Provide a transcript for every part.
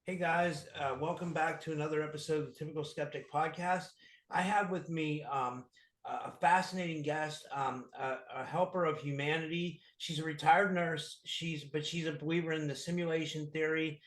Hey guys, welcome back to another episode of the Typical Skeptic podcast. I have with me a fascinating guest, a helper of humanity. She's a retired nurse. She's a believer in the simulation theory.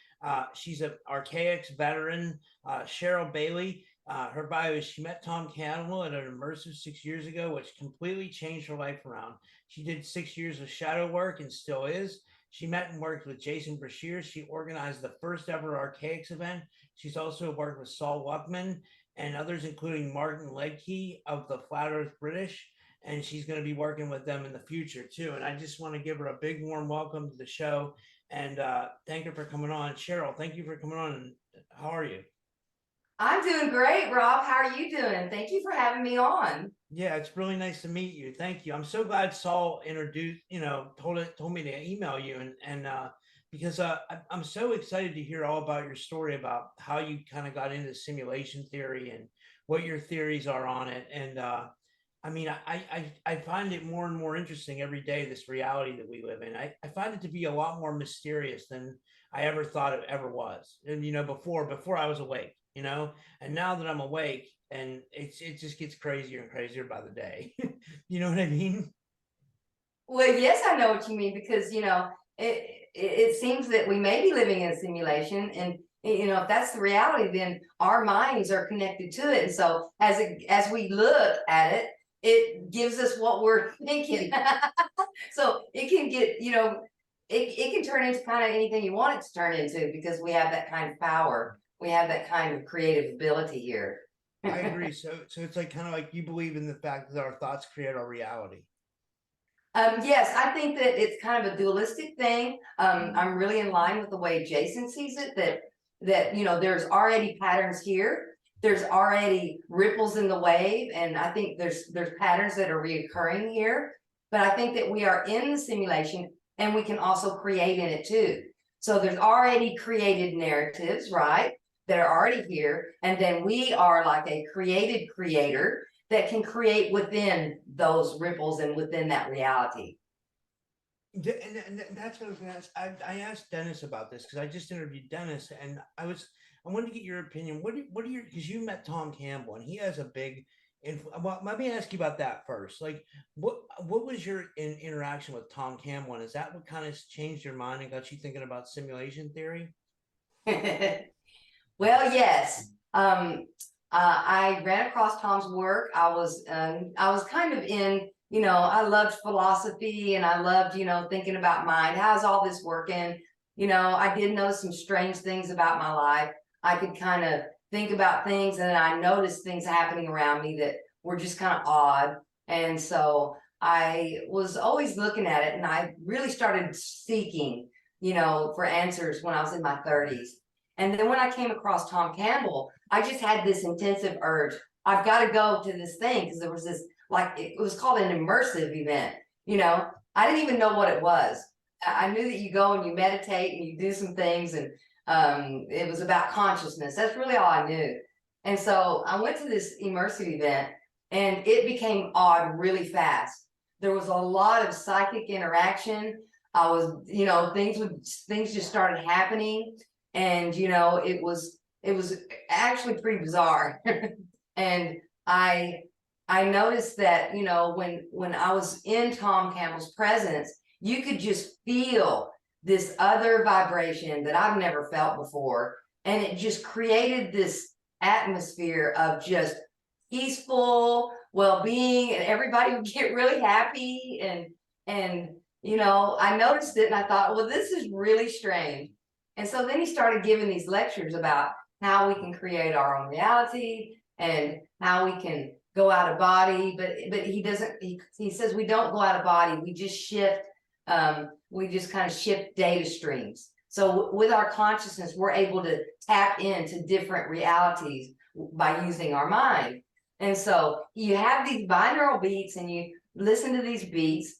She's an archaics veteran, Cheryl Bailey. Her bio is she met Tom Campbell at an immersive 6 years ago, which completely changed her life around. She did 6 years of shadow work and still is. She met and worked with Jason Brashear. She organized the first ever Archaics event. She's also worked with Sol Luckman and others, including Martin Ledkey of the Flat Earth British. And she's going to be working with them in the future too. And I just want to give her a big warm welcome to the show and thank her for coming on. Cheryl, thank you for coming on. How are you? I'm doing great, Rob. How are you doing? Thank you for having me on. Yeah, it's really nice to meet you. Thank you. I'm so glad Saul introduced, told me to email you and because I'm so excited to hear all about your story about how you kind of got into simulation theory and what your theories are on it. And I mean, I find it more and more interesting every day, this reality that we live in. I find it to be a lot more mysterious than I ever thought it ever was. And before I was awake, and now that I'm awake, and it just gets crazier and crazier by the day. You know what I mean? Well, yes, I know what you mean because it seems that we may be living in a simulation, and if that's the reality, then our minds are connected to it. And so as we look at it, it gives us what we're thinking. So it can get it can turn into kind of anything you want it to turn into because we have that kind of power. We have that kind of creative ability here. I agree. So it's like kind of like you believe in the fact that our thoughts create our reality. Yes, I think that it's kind of a dualistic thing. I'm really in line with the way Jason sees it, that there's already patterns here. There's already ripples in the wave, and I think there's patterns that are reoccurring here. But I think that we are in the simulation and we can also create in it too. So there's already created narratives, right? That are already here, and then we are like a created creator that can create within those ripples and within that reality. And that's what I was going to ask. I asked Dennis about this because I just interviewed Dennis, and I wanted to get your opinion. What are your, because you met Tom Campbell and he has a big well, let me ask you about that first. Like, what was your interaction with Tom Campbell, and is that what kind of changed your mind and got you thinking about simulation theory? Well, yes. I ran across Tom's work. I was kind of in, I loved philosophy and I loved, thinking about mind. How's all this working? I did know some strange things about my life. I could kind of think about things and I noticed things happening around me that were just kind of odd. And so I was always looking at it and I really started seeking, for answers when I was in my 30s. And then when I came across Tom Campbell, I just had this intensive urge. I've got to go to this thing because there was this, like, it was called an immersive event. I didn't even know what it was. I knew that you go and you meditate and you do some things, and it was about consciousness. That's really all I knew. And so I went to this immersive event, and it became odd really fast. There was a lot of psychic interaction. I was, things just started happening, and it was actually pretty bizarre. And I noticed that when I was in Tom Campbell's presence, you could just feel this other vibration that I've never felt before, and it just created this atmosphere of just peaceful well-being, and everybody would get really happy. And I noticed it and I thought, well, this is really strange. And so then he started giving these lectures about how we can create our own reality and how we can go out of body. But he doesn't, he says we don't go out of body, we just shift, we just kind of shift data streams. So with our consciousness, we're able to tap into different realities by using our mind. And so you have these binaural beats and you listen to these beats,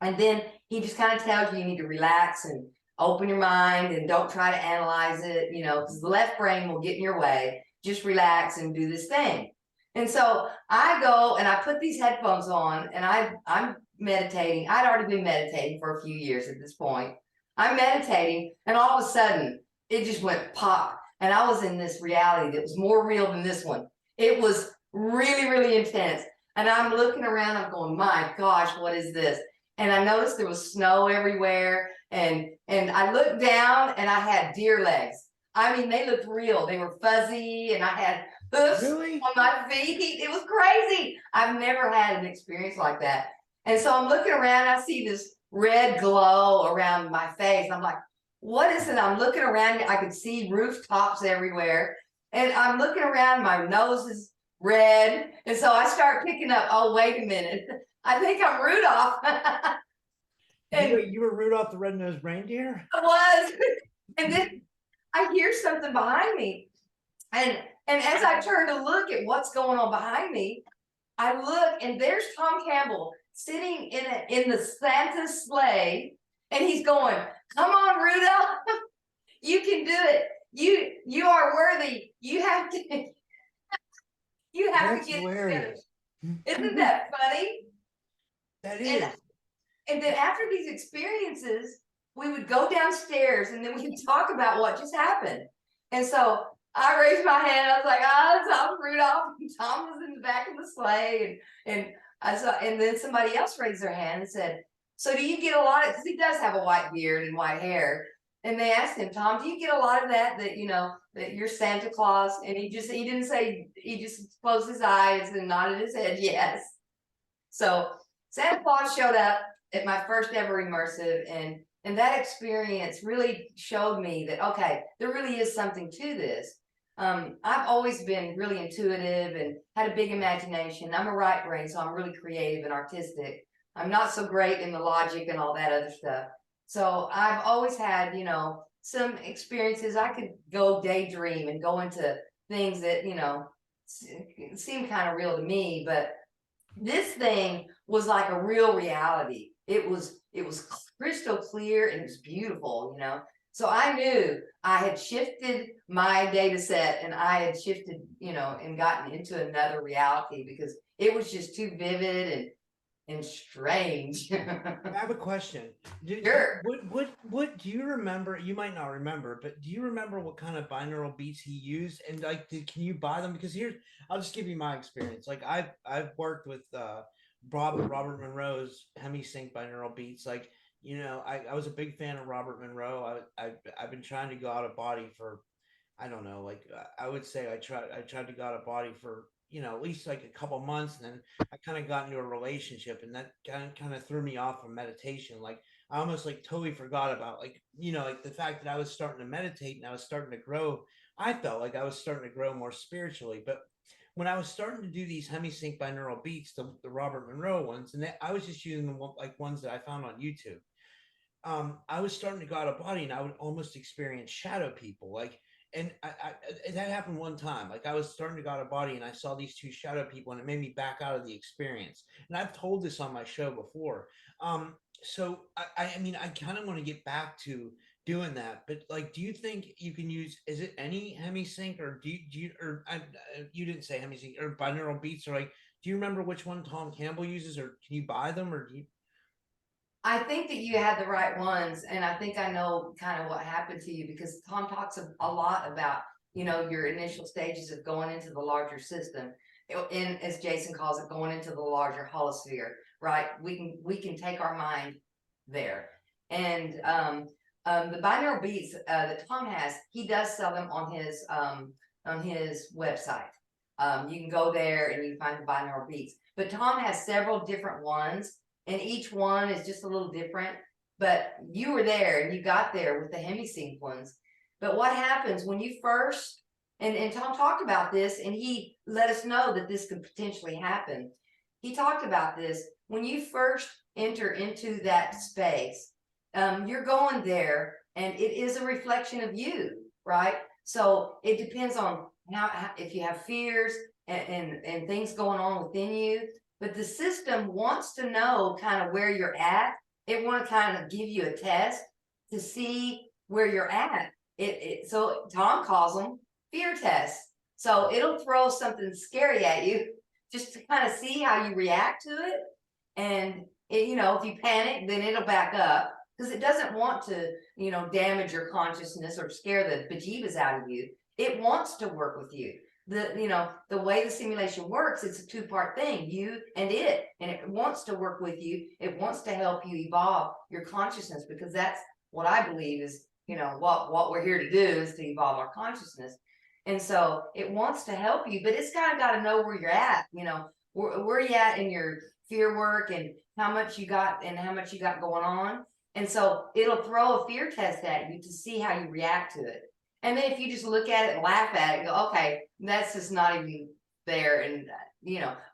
and then he just kind of tells you need to relax and open your mind and don't try to analyze it, because the left brain will get in your way. Just relax and do this thing. And so I go and I put these headphones on and I'm meditating. I'd already been meditating for a few years at this point. I'm meditating, and all of a sudden it just went pop. And I was in this reality that was more real than this one. It was really, really intense. And I'm looking around, I'm going, my gosh, what is this? And I noticed there was snow everywhere. And I looked down and I had deer legs. I mean, they looked real. They were fuzzy and I had hoofs Really? on my feet. It was crazy. I've never had an experience like that. And so I'm looking around, I see this red glow around my face. And I'm like, what is it? I'm looking around, I could see rooftops everywhere. And I'm looking around, my nose is red. And so I start picking up, oh, wait a minute. I think I'm Rudolph. And You were Rudolph the Red-Nosed Reindeer? I was. And then I hear something behind me. And as I turn to look at what's going on behind me, I look and there's Tom Campbell sitting in the Santa sleigh, and he's going, "Come on, Rudolph, you can do it. You are worthy. You have to That's get it together." hilarious. Isn't that funny? That And is. and then after these experiences, we would go downstairs and then we would talk about what just happened. And so I raised my hand. I was like, "Ah, oh, Tom Rudolph." And Tom was in the back of the sleigh, and I saw. And then somebody else raised their hand and said, "So do you get a lot of?" Because he does have a white beard and white hair. And they asked him, "Tom, do you get a lot of that? That that you're Santa Claus?" And he didn't say. He just closed his eyes and nodded his head yes. So Santa Claus showed up at my first ever immersive, and that experience really showed me that okay, there really is something to this. I've always been really intuitive and had a big imagination. I'm a right brain, so I'm really creative and artistic. I'm not so great in the logic and all that other stuff. So I've always had, some experiences. I could go daydream and go into things that, seem kind of real to me, but this thing was like a real reality. It was crystal clear and it was beautiful. So I knew I had shifted my data set and I had shifted, and gotten into another reality because it was just too vivid and strange. I have a question. Sure. What do you remember? You might not remember, but do you remember what kind of binaural beats he used? And like, can you buy them? Because I'll just give you my experience. Like I've worked with Robert Monroe's Hemi-Sync binaural beats. Like, I was a big fan of Robert Monroe. I've been trying to go out of body for, I don't know, like I would say I tried to go out of body for at least like a couple months, and then I kind of got into a relationship, and that kind of threw me off from meditation. Like I almost like totally forgot about like like the fact that I was starting to meditate and I was starting to grow. I felt like I was starting to grow more spiritually, but when I was starting to do these hemi-sync binaural beats, the Robert Monroe ones, and I was just using them like ones that I found on YouTube. I was starting to go out of body, and I would almost experience shadow people. Like, and that happened one time. Like I was starting to go out of body, and I saw these two shadow people, and it made me back out of the experience. And I've told this on my show before. So I mean, I kind of want to get back to doing that, but like, do you think you can use? Is it any hemi-sync, or you didn't say hemi-sync or binaural beats, or like, do you remember which one Tom Campbell uses, or can you buy them, or do you? I think that you had the right ones, and I think I know kind of what happened to you because Tom talks a lot about your initial stages of going into the larger system, and as Jason calls it, going into the larger holosphere. Right? We can take our mind there, and the binaural beats that Tom has, he does sell them on his website. You can go there and you can find the binaural beats, but Tom has several different ones and each one is just a little different. But you were there and you got there with the hemi-sync ones. But what happens when you first, and Tom talked about this and he let us know that this could potentially happen. He talked about this when you first enter into that space, you're going there and it is a reflection of you, right? So it depends on how if you have fears and things going on within you, but the system wants to know kind of where you're at. It want to kind of give you a test to see where you're at. So Tom calls them fear tests. So it'll throw something scary at you just to kind of see how you react to it. And if you panic, then it'll back up. because it doesn't want to, damage your consciousness or scare the bejeebas out of you. It wants to work with you. The way the simulation works, it's a two-part thing, you and it wants to work with you. It wants to help you evolve your consciousness, because that's what I believe is, what we're here to do is to evolve our consciousness. And so it wants to help you, but it's kind of got to know where you're at, where you at in your fear work, and how much you got going on. And so it'll throw a fear test at you to see how you react to it. And then if you just look at it and laugh at it and go, okay, that's just not even there. And,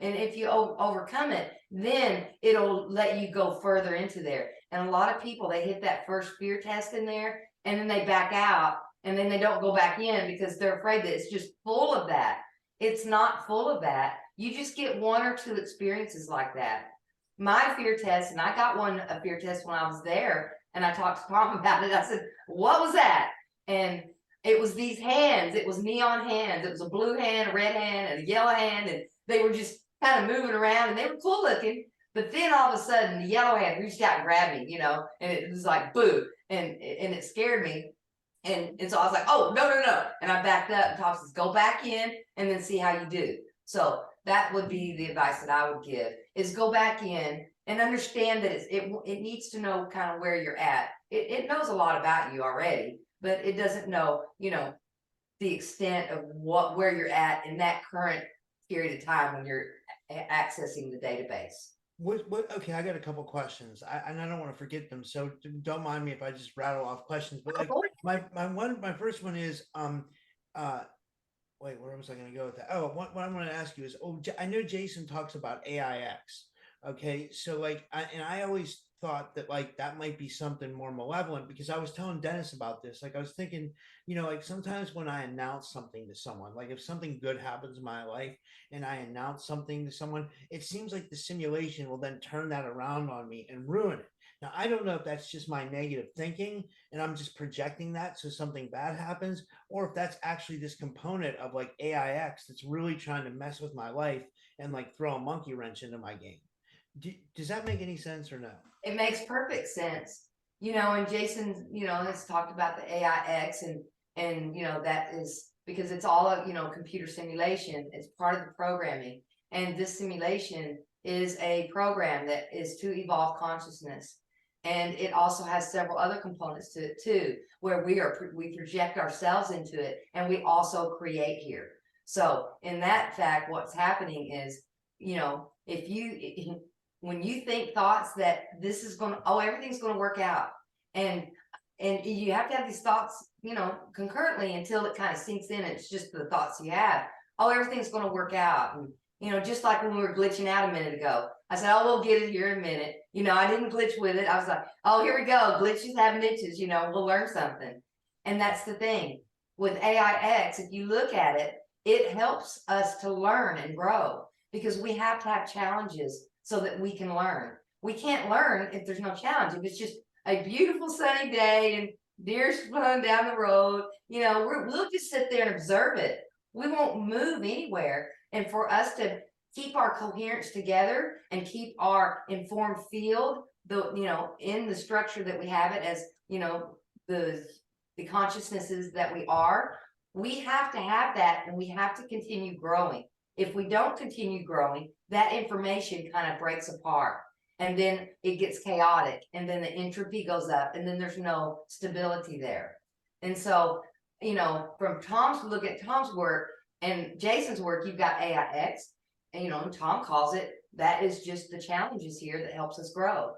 and if you overcome it, then it'll let you go further into there. And a lot of people, they hit that first fear test in there, and then they back out, and then they don't go back in because they're afraid that it's just full of that. It's not full of that. You just get one or two experiences like that. My fear test, and I got a fear test when I was there, and I talked to Tom about it. I said, what was that? And it was these hands. It was neon hands. It was a blue hand, a red hand, and a yellow hand, and they were just kind of moving around, and they were cool looking. But then all of a sudden, the yellow hand reached out and grabbed me, and it was like, boo, and it scared me. And so I was like, oh, no. And I backed up, and Tom says, go back in and then see how you do. So that would be the advice that I would give, is go back in and understand that it needs to know kind of where you're at. It knows a lot about you already, but it doesn't know, the extent of where you're at in that current period of time when you're accessing the database. Okay, I got a couple questions. And I don't want to forget them, so don't mind me if I just rattle off questions. But like my first one is wait, where was I going to go with that? Oh, what I want to ask you is, I know Jason talks about AIX. Okay, so like, I always thought that like that might be something more malevolent, because I was telling Dennis about this. Like I was thinking, like sometimes when I announce something to someone, like if something good happens in my life and I announce something to someone, it seems like the simulation will then turn that around on me and ruin it. Now, I don't know if that's just my negative thinking and I'm just projecting that so something bad happens, or if that's actually this component of like AIX that's really trying to mess with my life and like throw a monkey wrench into my game. Does that make any sense or no? It makes perfect sense. And Jason, has talked about the AIX, and that is because it's all a, computer simulation. It's part of the programming. And this simulation is a program that is to evolve consciousness. And it also has several other components to it too, where we project ourselves into it, and we also create here. So in that fact, what's happening is, if you when you think thoughts that everything's going to work out, and you have to have these thoughts, concurrently until it kind of sinks in. It's just the thoughts you have. Oh, everything's going to work out. And, just like when we were glitching out a minute ago, I said, oh, we'll get it here in a minute. I didn't glitch with it. I was like, oh, here we go. Glitches have niches, we'll learn something. And that's the thing with AIX. If you look at it, it helps us to learn and grow, because we have to have challenges so that we can learn. We can't learn if there's no challenge. If it's just a beautiful sunny day and deer's flying down the road, we'll just sit there and observe it. We won't move anywhere. And for us to keep our coherence together and keep our informed field, in the structure that we have it as, the consciousnesses that we are, we have to have that, and we have to continue growing. If we don't continue growing, that information kind of breaks apart, and then it gets chaotic, and then the entropy goes up, and then there's no stability there. And so, from look at Tom's work and Jason's work, you've got AIX, and Tom calls it, that is just the challenges here that helps us grow.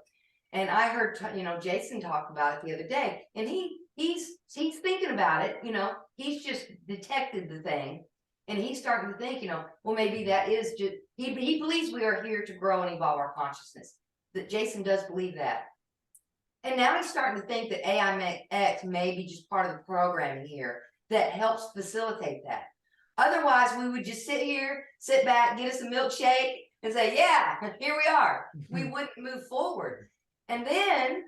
And I heard Jason talk about it the other day, and he's thinking about it. He's just detected the thing. And he's starting to think, well, maybe that is just, he believes we are here to grow and evolve our consciousness. That Jason does believe that. And now he's starting to think that AIX may be just part of the programming here that helps facilitate that. Otherwise, we would just sit back, get us a milkshake, and say, yeah, here we are. We wouldn't move forward. And then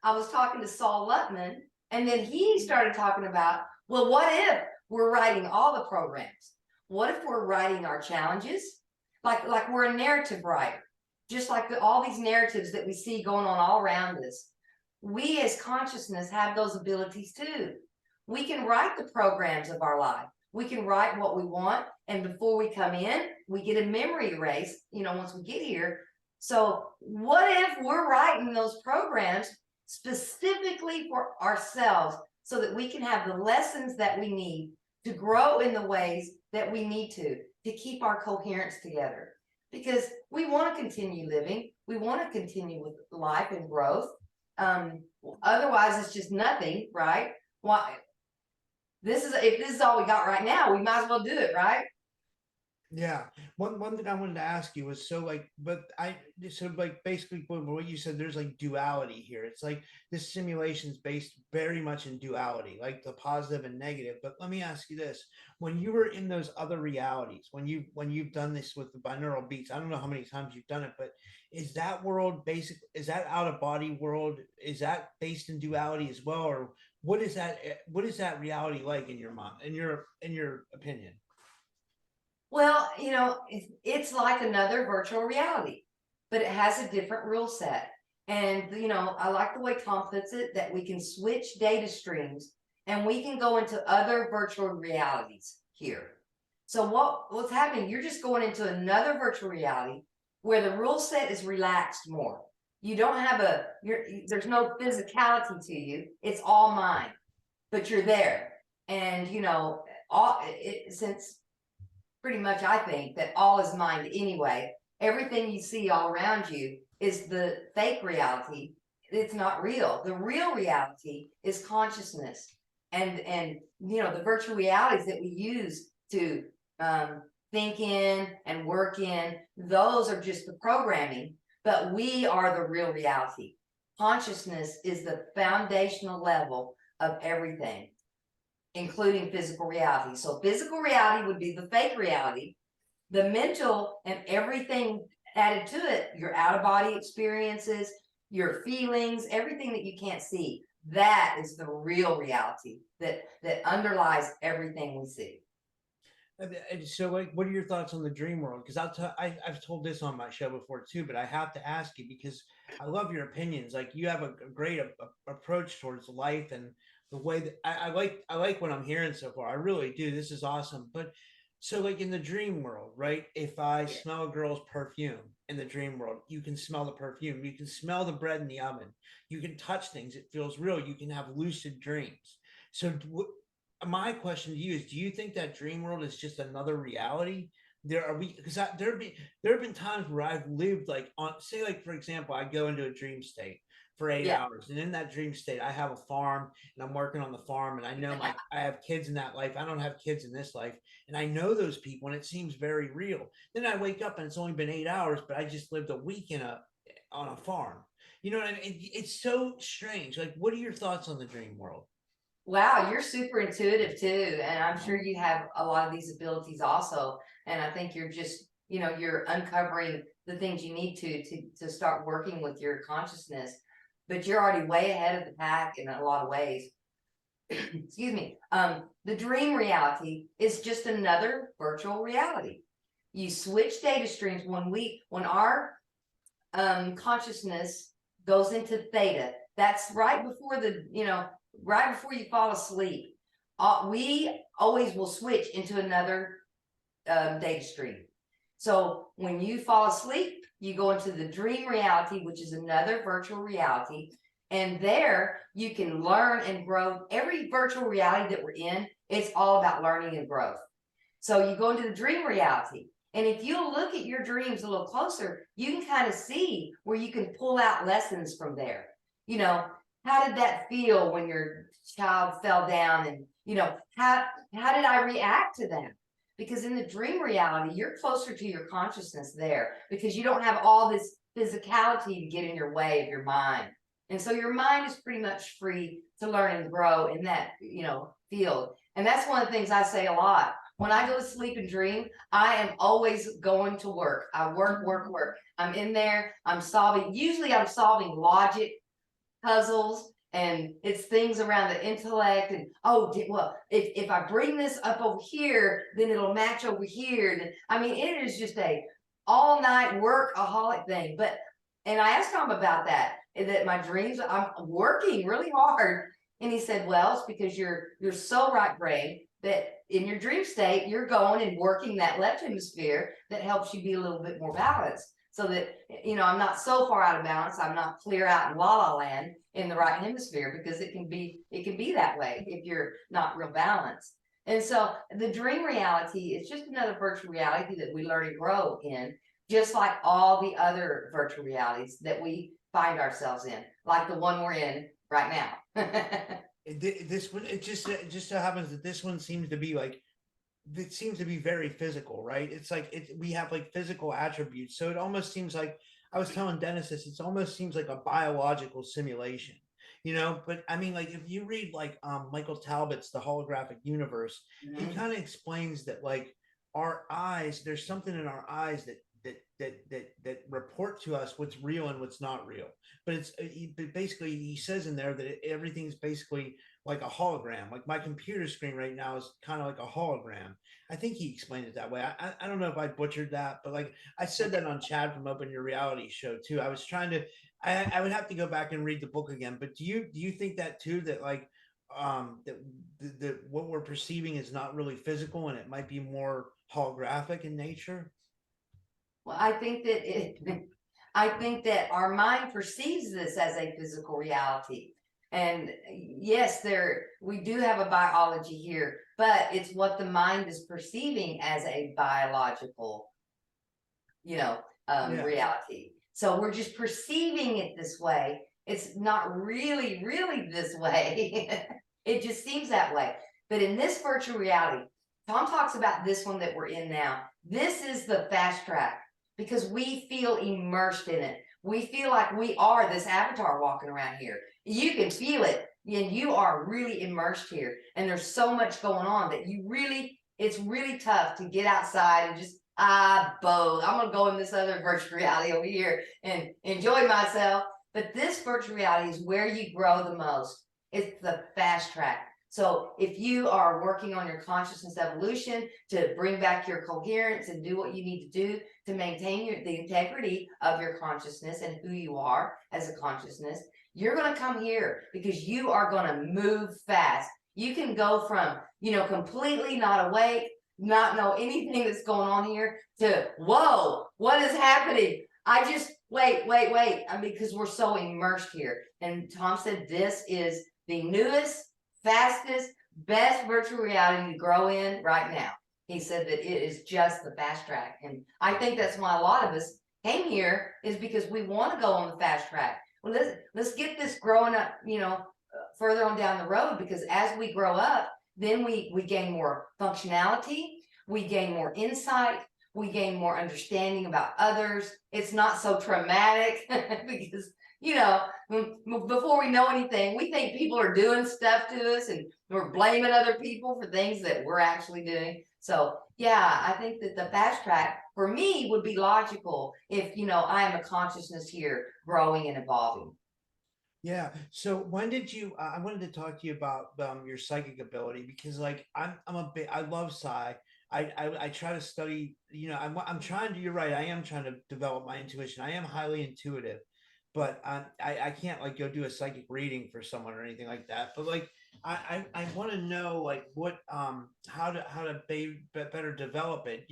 I was talking to Sol Luckman, and then he started talking about, well, what if we're writing all the programs? What if we're writing our challenges? Like we're a narrative writer, just like all these narratives that we see going on all around us. we as consciousness have those abilities too. We can write the programs of our life. We can write what we want, and before we come in, we get a memory erase, once we get here. So what if we're writing those programs specifically for ourselves so that we can have the lessons that we need to grow in the ways that we need to keep our coherence together? Because we want to continue living. We want to continue with life and growth. Otherwise, it's just nothing, right? Why? If this is all we got right now, we might as well do it, right? Yeah. One thing I wanted to ask you was, basically what you said, there's like duality here. It's like this simulation is based very much in duality, like the positive and negative. But let me ask you this: when you were in those other realities, when you've done this with the binaural beats, I don't know how many times you've done it, but is that world is that out of body world? Is that based in duality as well, or what is that? What is that reality like in your mind, in your opinion? Well, it's like another virtual reality, but it has a different rule set. And, I like the way Tom puts it, that we can switch data streams and we can go into other virtual realities here. So what's happening? You're just going into another virtual reality where the rule set is relaxed more. You don't have there's no physicality to you. It's all mind, but you're there. And, since pretty much I think that all is mind anyway, everything you see all around you is the fake reality. It's not real. The real reality is consciousness. And the virtual realities that we use to think in and work in, those are just the programming, but we are the real reality. Consciousness is the foundational level of everything, including physical reality. So physical reality would be the fake reality. The mental and everything added to it, your out-of-body experiences, your feelings, everything that you can't see, that is the real reality that underlies everything we see. So, like, what are your thoughts on the dream world? Because I've told this on my show before too, but I have to ask you because I love your opinions. Like, you have a great approach towards life and the way that I like what I'm hearing so far. I really do. This is awesome. But so, like in the dream world, right? If I smell a girl's perfume in the dream world, you can smell the perfume. You can smell the bread in the oven. You can touch things. It feels real. You can have lucid dreams. So, my question to you is: do you think that dream world is just another reality? There are we because there have been times where I've lived like on, say, like for example, I go into a dream state for eight Yeah. hours, and in that dream state, I have a farm and I'm working on the farm, and I know I have kids in that life. I don't have kids in this life, and I know those people, and it seems very real. Then I wake up and it's only been 8 hours, but I just lived a week on a farm. You know what I mean? It's so strange. Like, what are your thoughts on the dream world? Wow, you're super intuitive too. And I'm sure you have a lot of these abilities also. And I think you're just, you're uncovering the things you need to start working with your consciousness. But you're already way ahead of the pack in a lot of ways. Excuse me. The dream reality is just another virtual reality. You switch data streams when our consciousness goes into theta. That's right before right before you fall asleep. We always will switch into another data stream. So when you fall asleep, you go into the dream reality, which is another virtual reality. And there you can learn and grow. Every virtual reality that we're in, it's all about learning and growth. So you go into the dream reality. And if you look at your dreams a little closer, you can kind of see where you can pull out lessons from there. How did that feel when your child fell down? And, how did I react to that? Because in the dream reality, you're closer to your consciousness there because you don't have all this physicality to get in your way of your mind. And so your mind is pretty much free to learn and grow in that, field. And that's one of the things I say a lot. When I go to sleep and dream, I am always going to work. I work, work, work. I'm in there. Usually I'm solving logic puzzles, and it's things around the intellect. And if I bring this up over here, then it'll match over here. And I mean, it is just a all night workaholic thing. And I asked Tom about that. that my dreams, I'm working really hard. And he said, well, it's because you're so right brain that in your dream state, you're going and working that left hemisphere that helps you be a little bit more balanced. So that, I'm not so far out of balance. I'm not clear out in la la land in the right hemisphere, because it can be that way if you're not real balanced. And so the dream reality is just another virtual reality that we learn and grow in, just like all the other virtual realities that we find ourselves in, like the one we're in right now. This one, it just so happens that this one seems to be like, it seems to be very physical, right? It's like we have like physical attributes, so it almost seems like, I was telling Dennis this, it almost seems like a biological simulation, But I mean, like if you read like Michael Talbot's The Holographic Universe, he kind of explains that like our eyes, there's something in our eyes that report to us what's real and what's not real. But but basically he says in there that everything's basically like a hologram. Like my computer screen right now is kind of like a hologram. I think he explained it that way. I don't know if I butchered that, but like I said that on Chad from Open Your Reality show too. I was trying to, I would have to go back and read the book again. But do you think that too, that like that what we're perceiving is not really physical and it might be more holographic in nature? Well, I think that our mind perceives this as a physical reality. And yes, we do have a biology here, but it's what the mind is perceiving as a biological, Yeah. reality. So we're just perceiving it this way. It's not really, really this way. It just seems that way. But in this virtual reality, Tom talks about this one that we're in now. This is the fast track, because we feel immersed in it. We feel like we are this avatar walking around here. You can feel it, and you are really immersed here. And there's so much going on that it's really tough to get outside and just, I'm gonna go in this other virtual reality over here and enjoy myself. But this virtual reality is where you grow the most. It's the fast track. So if you are working on your consciousness evolution to bring back your coherence and do what you need to do to maintain the integrity of your consciousness and who you are as a consciousness, you're going to come here, because you are going to move fast. You can go from, completely not awake, not know anything that's going on here, to, whoa, what is happening? I just, wait. I mean, because we're so immersed here. And Tom said, this is the newest, fastest, best virtual reality to grow in right now. He said that it is just the fast track. And I think that's why a lot of us came here, is because we want to go on the fast track. Well, let's get this growing up, further on down the road, because as we grow up, then we gain more functionality, we gain more insight, we gain more understanding about others. It's not so traumatic because, before we know anything, we think people are doing stuff to us and we're blaming other people for things that we're actually doing. So yeah, I think that the fast track for me would be logical if, I am a consciousness here growing and evolving. Yeah. So when did you? I wanted to talk to you about your psychic ability, because like I'm a bit. I love psi. I try to study. I'm trying to. You're right. I am trying to develop my intuition. I am highly intuitive, but I can't like go do a psychic reading for someone or anything like that. But like I want to know like what how to better develop it.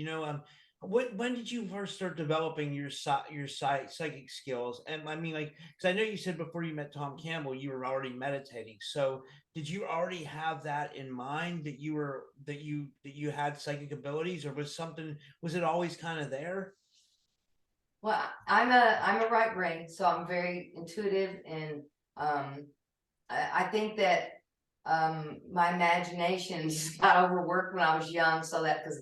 When did you first start developing your psychic skills? And I mean, like, because I know you said before you met Tom Campbell, you were already meditating. So did you already have that in mind, that you had psychic abilities, or was it always kind of there? Well, I'm a right brain, so I'm very intuitive, and I think that my imagination just got overworked when I was young, so that, because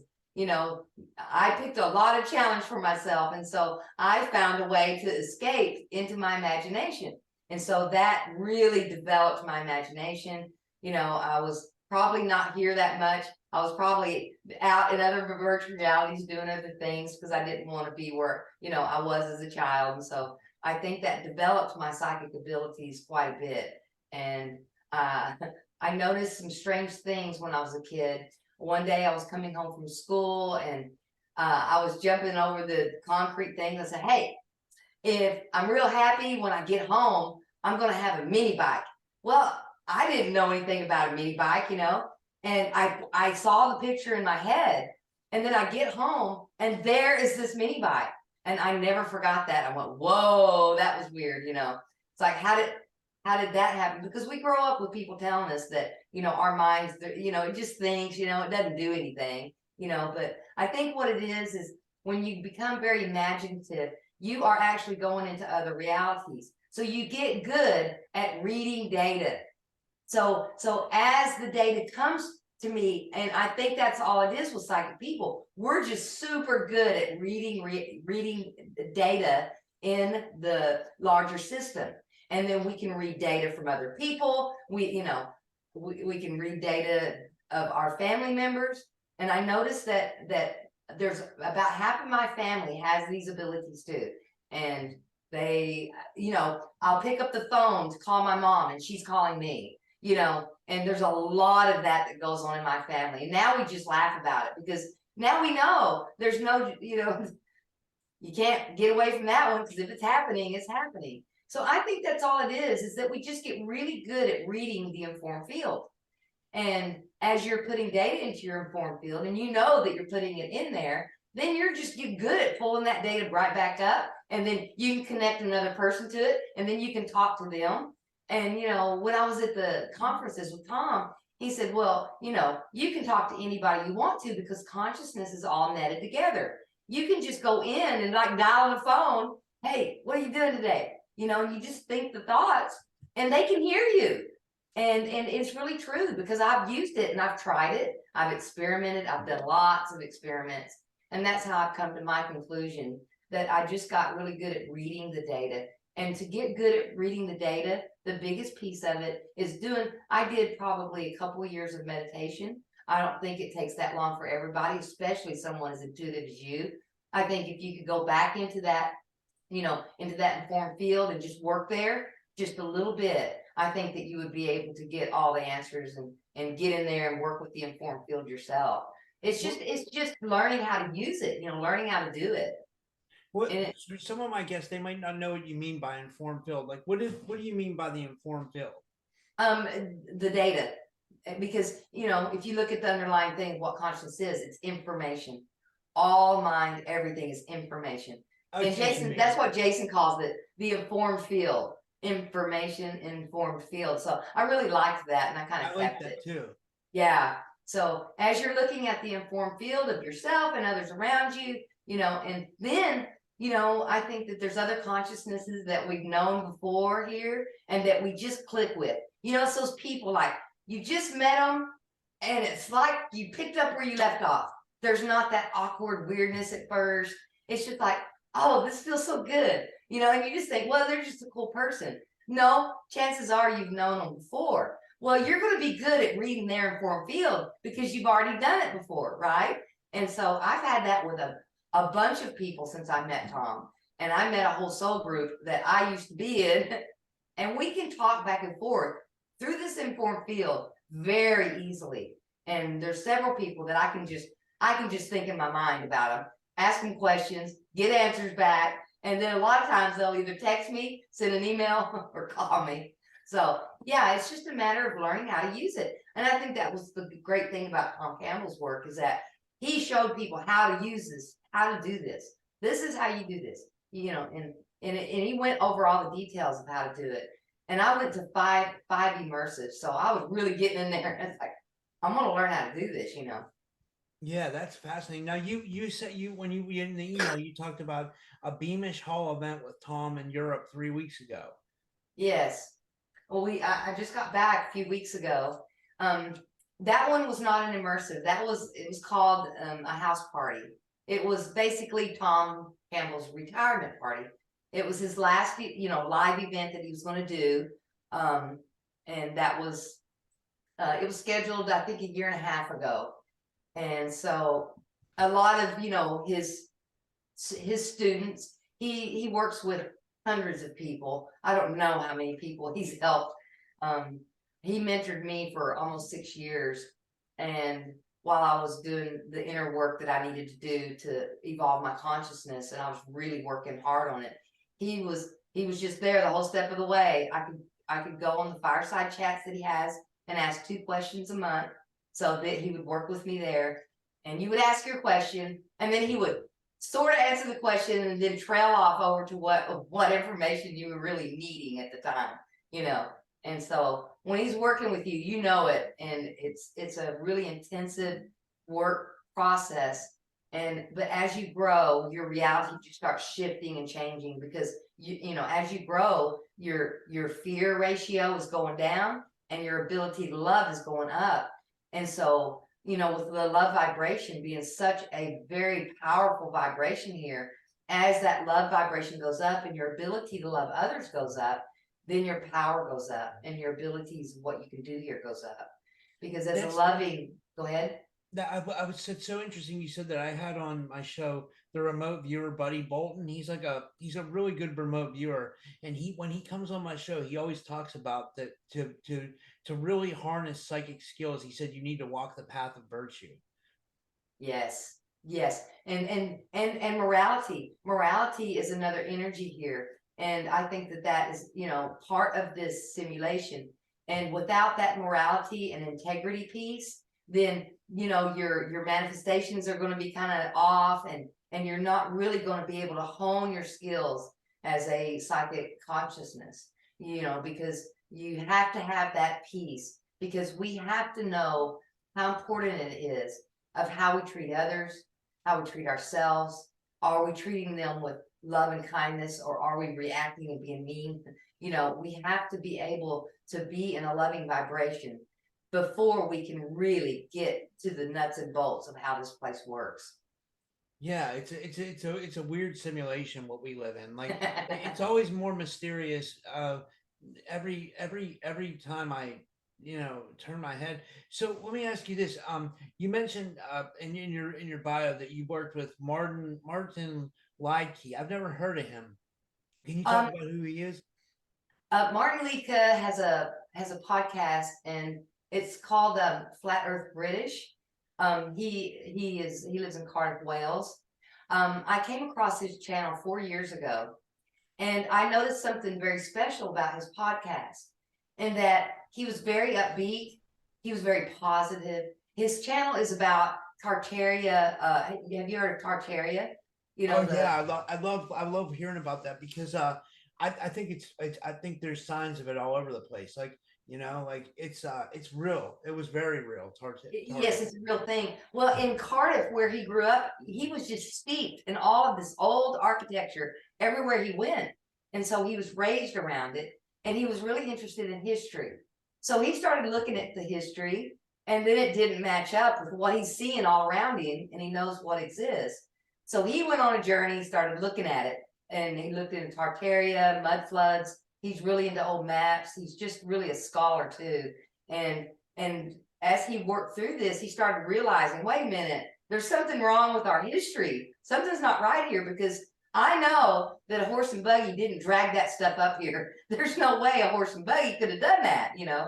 I picked a lot of challenge for myself, and so I found a way to escape into my imagination, and so that really developed my imagination. I was probably not here that much. I was probably out in other virtual realities doing other things, because I didn't want to be where I was as a child. And so I think that developed my psychic abilities quite a bit. And I noticed some strange things when I was a kid. One day I was coming home from school, and I was jumping over the concrete thing and said, hey, if I'm real happy when I get home, I'm going to have a mini bike. Well, I didn't know anything about a mini bike, and I saw the picture in my head, and then I get home and there is this mini bike. And I never forgot that. I went, whoa, that was weird, It's like, how did that happen? Because we grow up with people telling us that, our minds, it just thinks, it doesn't do anything, but I think what it is when you become very imaginative, you are actually going into other realities. So you get good at reading data. So as the data comes to me, and I think that's all it is with psychic people, we're just super good at reading data in the larger system. And then we can read data from other people. We can read data of our family members. And I noticed that there's about half of my family has these abilities too. And they, I'll pick up the phone to call my mom and she's calling me, and there's a lot of that goes on in my family. And now we just laugh about it because now we know there's no, you can't get away from that one, because if it's happening, it's happening. So I think that's all it is that we just get really good at reading the informed field. And as you're putting data into your informed field and you know that you're putting it in there, then you're just get good at pulling that data right back up. And then you can connect another person to it, and then you can talk to them. And, when I was at the conferences with Tom, he said, well, you can talk to anybody you want to because consciousness is all netted together. You can just go in and like dial on the phone. Hey, what are you doing today? And you just think the thoughts and they can hear you. And it's really true because I've used it and I've tried it. I've experimented. I've done lots of experiments. And that's how I've come to my conclusion that I just got really good at reading the data. And to get good at reading the data, the biggest piece of it is I did probably a couple of years of meditation. I don't think it takes that long for everybody, especially someone as intuitive as you. I think if you could go back into that, into that informed field and just work there just a little bit, I think that you would be able to get all the answers and get in there and work with the informed field yourself. It's just learning how to use it, learning how to do it. Some of my guests, they might not know what you mean by informed field. Like, what do you mean by the informed field? The data, because if you look at the underlying thing, what consciousness is, it's information. All mind, everything is information. And Jason, that's what Jason calls it, the informed field. Information informed field. So I really liked that, and I kind of like that too. Yeah. So as you're looking at the informed field of yourself and others around you, and then I think that there's other consciousnesses that we've known before here and that we just click with. It's those people like you just met them and it's like you picked up where you left off. There's not that awkward weirdness at first. It's just like, oh, this feels so good. And you just think, well, they're just a cool person. No, chances are you've known them before. Well, you're going to be good at reading their informed field because you've already done it before, right? And so I've had that with a bunch of people since I met Tom. And I met a whole soul group that I used to be in. And we can talk back and forth through this informed field very easily. And there's several people that I can just think in my mind about them, ask them questions, get answers back. And then a lot of times they'll either text me, send an email, or call me. So yeah, it's just a matter of learning how to use it. And I think that was the great thing about Tom Campbell's work, is that he showed people how to use this, how to do this. This is how you do this, and he went over all the details of how to do it. And I went to five immersives. So I was really getting in there. It's like, I'm going to learn how to do this, Yeah, that's fascinating. Now you said when you in the email you talked about a Beamish Hall event with Tom in Europe 3 weeks ago. Yes. Well, I just got back a few weeks ago. That one was not an immersive. It was called a house party. It was basically Tom Campbell's retirement party. It was his last live event that he was going to do. And that was it was scheduled, I think, a year and a half ago. And so a lot of, his students, he works with hundreds of people. I don't know how many people he's helped. He mentored me for almost 6 years. And while I was doing the inner work that I needed to do to evolve my consciousness, and I was really working hard on it, he was just there the whole step of the way. I could go on the fireside chats that he has and ask 2 questions a month, so that he would work with me there. And you would ask your question, and then he would sort of answer the question and then trail off over to what information you were really needing at the time, you know. And so when he's working with you, you know it, and it's a really intensive work process. And but as you grow, your reality just starts shifting and changing, because you know, as you grow, your fear ratio is going down and your ability to love is going up. And so, you know, with the love vibration being such a very powerful vibration here, as that love vibration goes up and your ability to love others goes up, then your power goes up and your abilities, what you can do here, goes up. Because as a That's loving, go ahead. that I was it's so interesting you said that. I had on my show the remote viewer Buddy Bolton. He's a really good remote viewer, and he when he comes on my show, he always talks about that to really harness psychic skills. He said you need to walk the path of virtue. Yes, yes, and morality. Morality is another energy here, and I think that that is, you know, part of this simulation. And without that morality and integrity piece, then you know your manifestations are going to be kind of off, and you're not really going to be able to hone your skills as a psychic consciousness. You know, because you have to have that piece, because we have to know how important it is of how we treat others, how we treat ourselves. Are we treating them with love and kindness, or are we reacting and being mean? You know, we have to be able to be in a loving vibration before we can really get to the nuts and bolts of how this place works. Yeah, it's a weird simulation what we live in. Like it's always more mysterious. Every time I turn my head. So let me ask you this. You mentioned in your bio that you worked with Martin Leidke. I've never heard of him. Can you talk Um, about who he is? Martin Lika has a podcast, and it's called Flat Earth British. He lives in Cardiff, Wales. I came across his channel 4 years ago, and I noticed something very special about his podcast, in that he was very upbeat. He was very positive. His channel is about Tartaria. Have you heard of Tartaria? You Oh know, yeah, the I love hearing about that because I think I think there's signs of it all over the place. Like like it's real. It was very real. Yes, it's a real thing. Well, in Cardiff, where he grew up, he was just steeped in all of this old architecture everywhere he went. And so he was raised around it, and he was really interested in history. So he started looking at the history, and then it didn't match up with what he's seeing all around him, and he knows what exists. So he went on a journey, started looking at it, and he looked into Tartaria, mud floods. He's really into old maps. He's just really a scholar too. And as he worked through this, he started realizing, wait a minute, there's something wrong with our history. Something's not right here, because I know that a horse and buggy didn't drag that stuff up here. There's no way a horse and buggy could have done that, you know.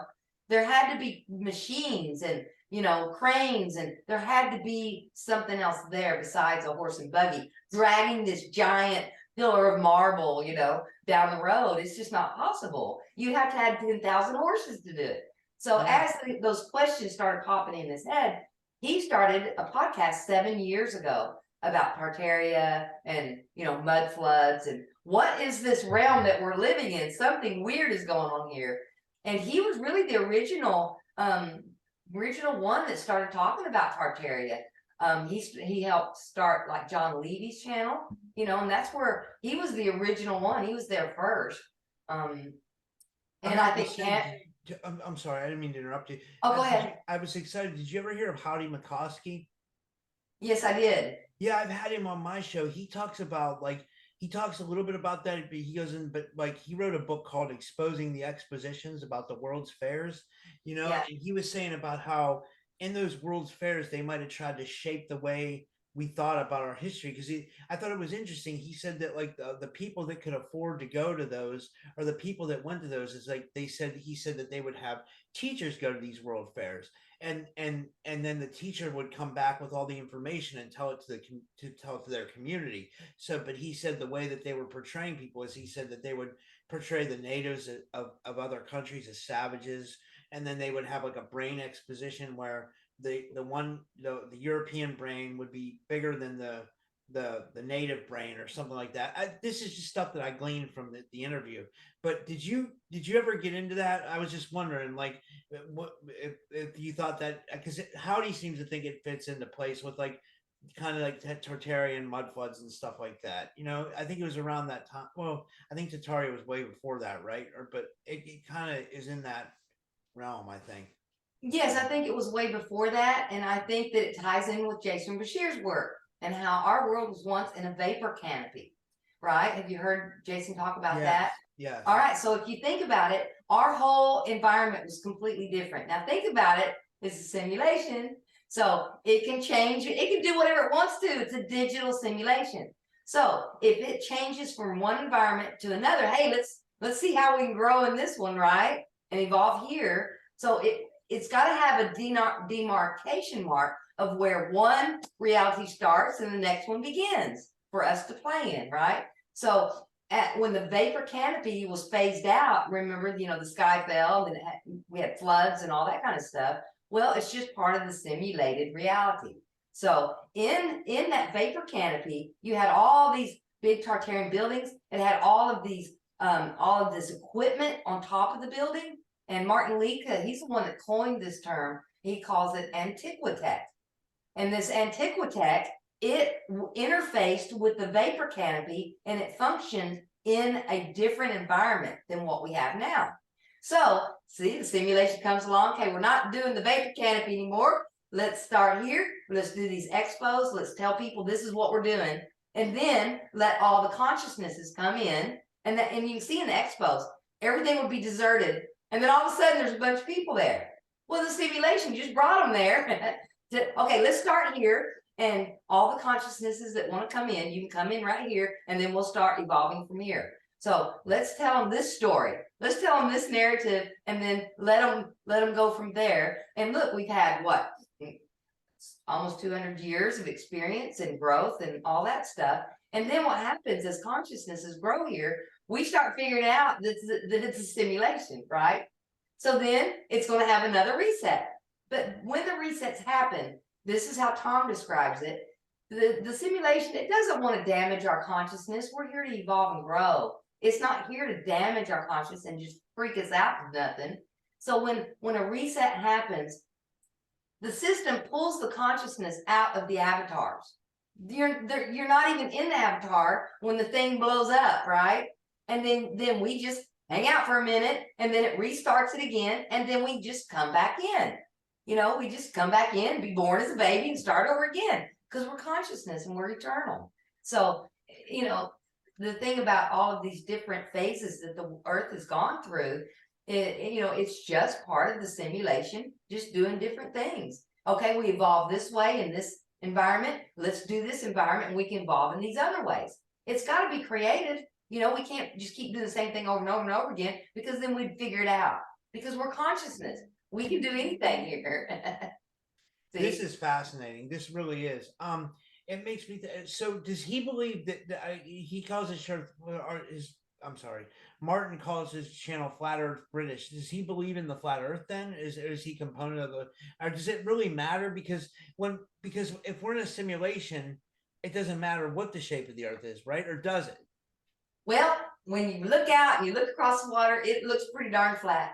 There had to be machines and, you know, cranes, and there had to be something else there besides a horse and buggy dragging this giant pillar of marble, you know, down the road. It's just not possible. You'd have to have 10,000 horses to do it. So Yeah. as those questions started popping in his head, he started a podcast 7 years ago about Tartaria and, you know, mud floods and what is this realm that we're living in? Something weird is going on here. And he was really the original one that started talking about Tartaria. He helped start like John Levy's channel, you know, and that's where he was the original one. He was there first. I And have I to think say, I'm sorry, I didn't mean to interrupt you. oh, go ahead. I was excited. Did you ever hear of Howdy McCoskey? Yes, I did. Yeah, I've had him on my show. He talks about he talks a little bit about that, but he goes but like he wrote a book called Exposing the Expositions about the World's Fairs, Yeah. and he was saying about how in those World's Fairs they might have tried to shape the way we thought about our history. Because I thought it was interesting. He said that like the people that could afford to go to those, or the people that went to those, is like he said that they would have teachers go to these world fairs, and then the teacher would come back with all the information and tell it to tell it to their community. So, but he said the way that they were portraying people is, he said that they would portray the natives of other countries as savages, and then they would have like a brain exposition where the European brain would be bigger than the native brain or something like that. This is just stuff that I gleaned from the interview. But did you ever get into that? I was just wondering, like, what if you thought that, because Howdy seems to think it fits into place with like kind of like Tartarian mud floods and stuff like that. You know, I think it was around that time. Well, I think Tartaria was way before that, right? But it kind of is in that realm, I think. Yes, I think it was way before that, and I think that it ties in with Jason Bashir's work and how our world was once in a vapor canopy, right? Have you heard Jason talk about that? Yes. All right, so if you think about it, our whole environment was completely different. Now think about it, it's a simulation, so it can change, it can do whatever it wants to. It's a digital simulation. So if it changes from one environment to another, hey, let's see how we can grow in this one, right? And evolve here. So it's got to have a demarcation mark of where one reality starts and the next one begins for us to play in, right? So when the vapor canopy was phased out, remember, the sky fell and we had floods and all that kind of stuff. Well, it's just part of the simulated reality. So in that vapor canopy, you had all these big Tartarian buildings. It had all of this equipment on top of the building. And Martin Lika, he's the one that coined this term. He calls it antiquitect. And this antiquitect, it interfaced with the vapor canopy and it functioned in a different environment than what we have now. So, see, the simulation comes along. Okay, we're not doing the vapor canopy anymore. Let's start here. Let's do these expos. Let's tell people this is what we're doing. And then let all the consciousnesses come in. And you can see in the expos, everything would be deserted. And then all of a sudden, there's a bunch of people there. Well, the simulation just brought them there. Okay, let's start here. And all the consciousnesses that want to come in, you can come in right here, and then we'll start evolving from here. So let's tell them this story. Let's tell them this narrative, and then let them go from there. And look, we've had what? Almost 200 years of experience and growth and all that stuff. And then what happens as consciousnesses grow here, we start figuring out that it's a simulation, right? So then it's going to have another reset. But when the resets happen, this is how Tom describes it. The simulation, it doesn't want to damage our consciousness. We're here to evolve and grow. It's not here to damage our consciousness and just freak us out to nothing. So when a reset happens, the system pulls the consciousness out of the avatars. You're not even in the avatar when the thing blows up, right? And then we just hang out for a minute, and then it restarts it again, and then we just come back in. We just come back in, be born as a baby, and start over again, because we're consciousness and we're eternal. So, the thing about all of these different phases that the earth has gone through, it's just part of the simulation, just doing different things. Okay, we evolve this way in this environment. Let's do this environment, and we can evolve in these other ways. It's got to be creative. We can't just keep doing the same thing over and over and over again, because then we'd figure it out. Because we're consciousness. We can do anything here. This is fascinating. This really is. It makes me. So, does he believe that he calls his show, I'm sorry, Martin calls his channel Flat Earth British. Does he believe in the flat Earth? Then is he component of the? Or does it really matter? Because if we're in a simulation, it doesn't matter what the shape of the Earth is, right? Or does it? Well, when you look out and you look across the water, it looks pretty darn flat.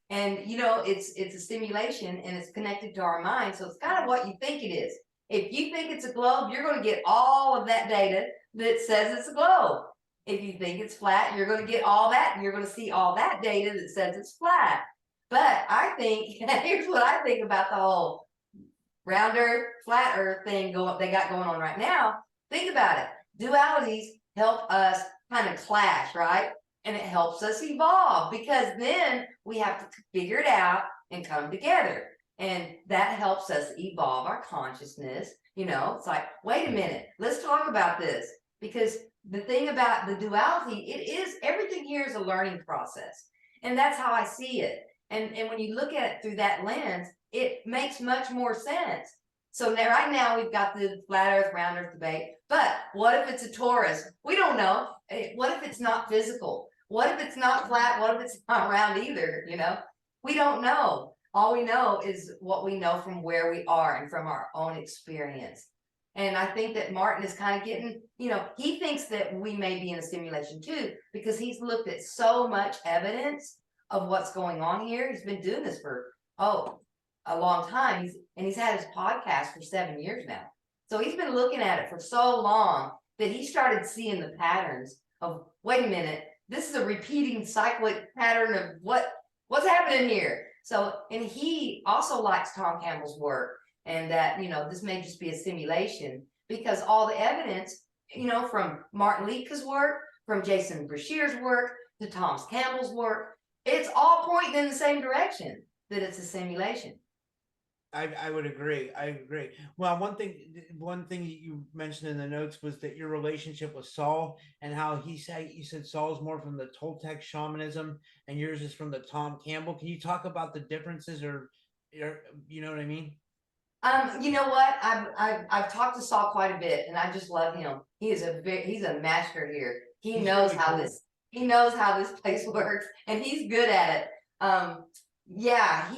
And it's a simulation, and it's connected to our mind. So it's kind of what you think it is. If you think it's a globe, you're going to get all of that data that says it's a globe. If you think it's flat, you're going to get all that, and you're going to see all that data that says it's flat. But I think, here's what I think about the whole round Earth, flat Earth thing they got going on right now. Think about it. Dualities help us kind of clash, right? And it helps us evolve, because then we have to figure it out and come together. And that helps us evolve our consciousness. It's like, wait a minute, let's talk about this. Because the thing about the duality, everything here is a learning process. And that's how I see it. And when you look at it through that lens, it makes much more sense. So now, right now, we've got the flat earth, round earth debate. But what if it's a torus? We don't know. What if it's not physical? What if it's not flat? What if it's not round either? We don't know. All we know is what we know from where we are and from our own experience. And I think that Martin is kind of getting, he thinks that we may be in a simulation too, because he's looked at so much evidence of what's going on here. He's been doing this for, a long time. He's had his podcast for 7 years now. So he's been looking at it for so long that he started seeing the patterns of, wait a minute, this is a repeating cyclic pattern of what's happening here. So, and he also likes Tom Campbell's work, and that, this may just be a simulation, because all the evidence, from Martin Liedtke's work, from Jason Brashear's work, to Tom Campbell's work, it's all pointing in the same direction, that it's a simulation. I would agree. I agree. Well, one thing you mentioned in the notes was that your relationship with Sol, and how you said Saul's more from the Toltec shamanism and yours is from the Tom Campbell. Can you talk about the differences, or you know what I mean? You know what? I've talked to Saul quite a bit, and I just love him. He's a master here. He knows how this place works, and he's good at it. Yeah,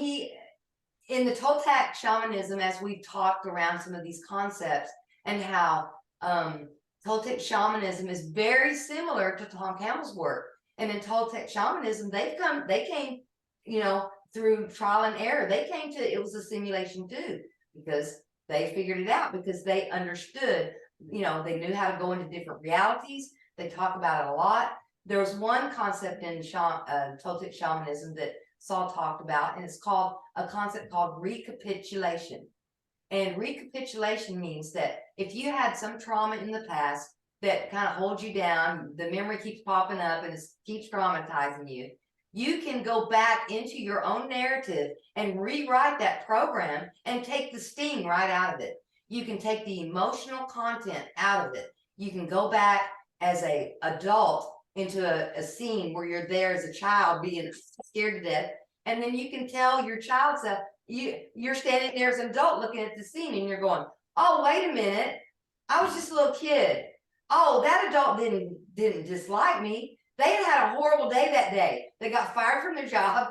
in the Toltec shamanism, as we've talked around some of these concepts, and how Toltec shamanism is very similar to Tom Campbell's work. And in Toltec shamanism, they came, through trial and error. They came to, it was a simulation too, because they figured it out, because they understood, they knew how to go into different realities. They talk about it a lot. There was one concept in Toltec shamanism that Saul talked about, and it's called a concept called recapitulation. And recapitulation means that if you had some trauma in the past that kind of holds you down, the memory keeps popping up and it keeps traumatizing you, you can go back into your own narrative and rewrite that program and take the sting right out of it. You can take the emotional content out of it. You can go back as an adult into a scene where you're there as a child being scared to death, and then you can tell your child self, you're standing there as an adult looking at the scene, and you're going, oh, wait a minute, I was just a little kid. Oh, that adult didn't dislike me. They had a horrible day that day. They got fired from their job.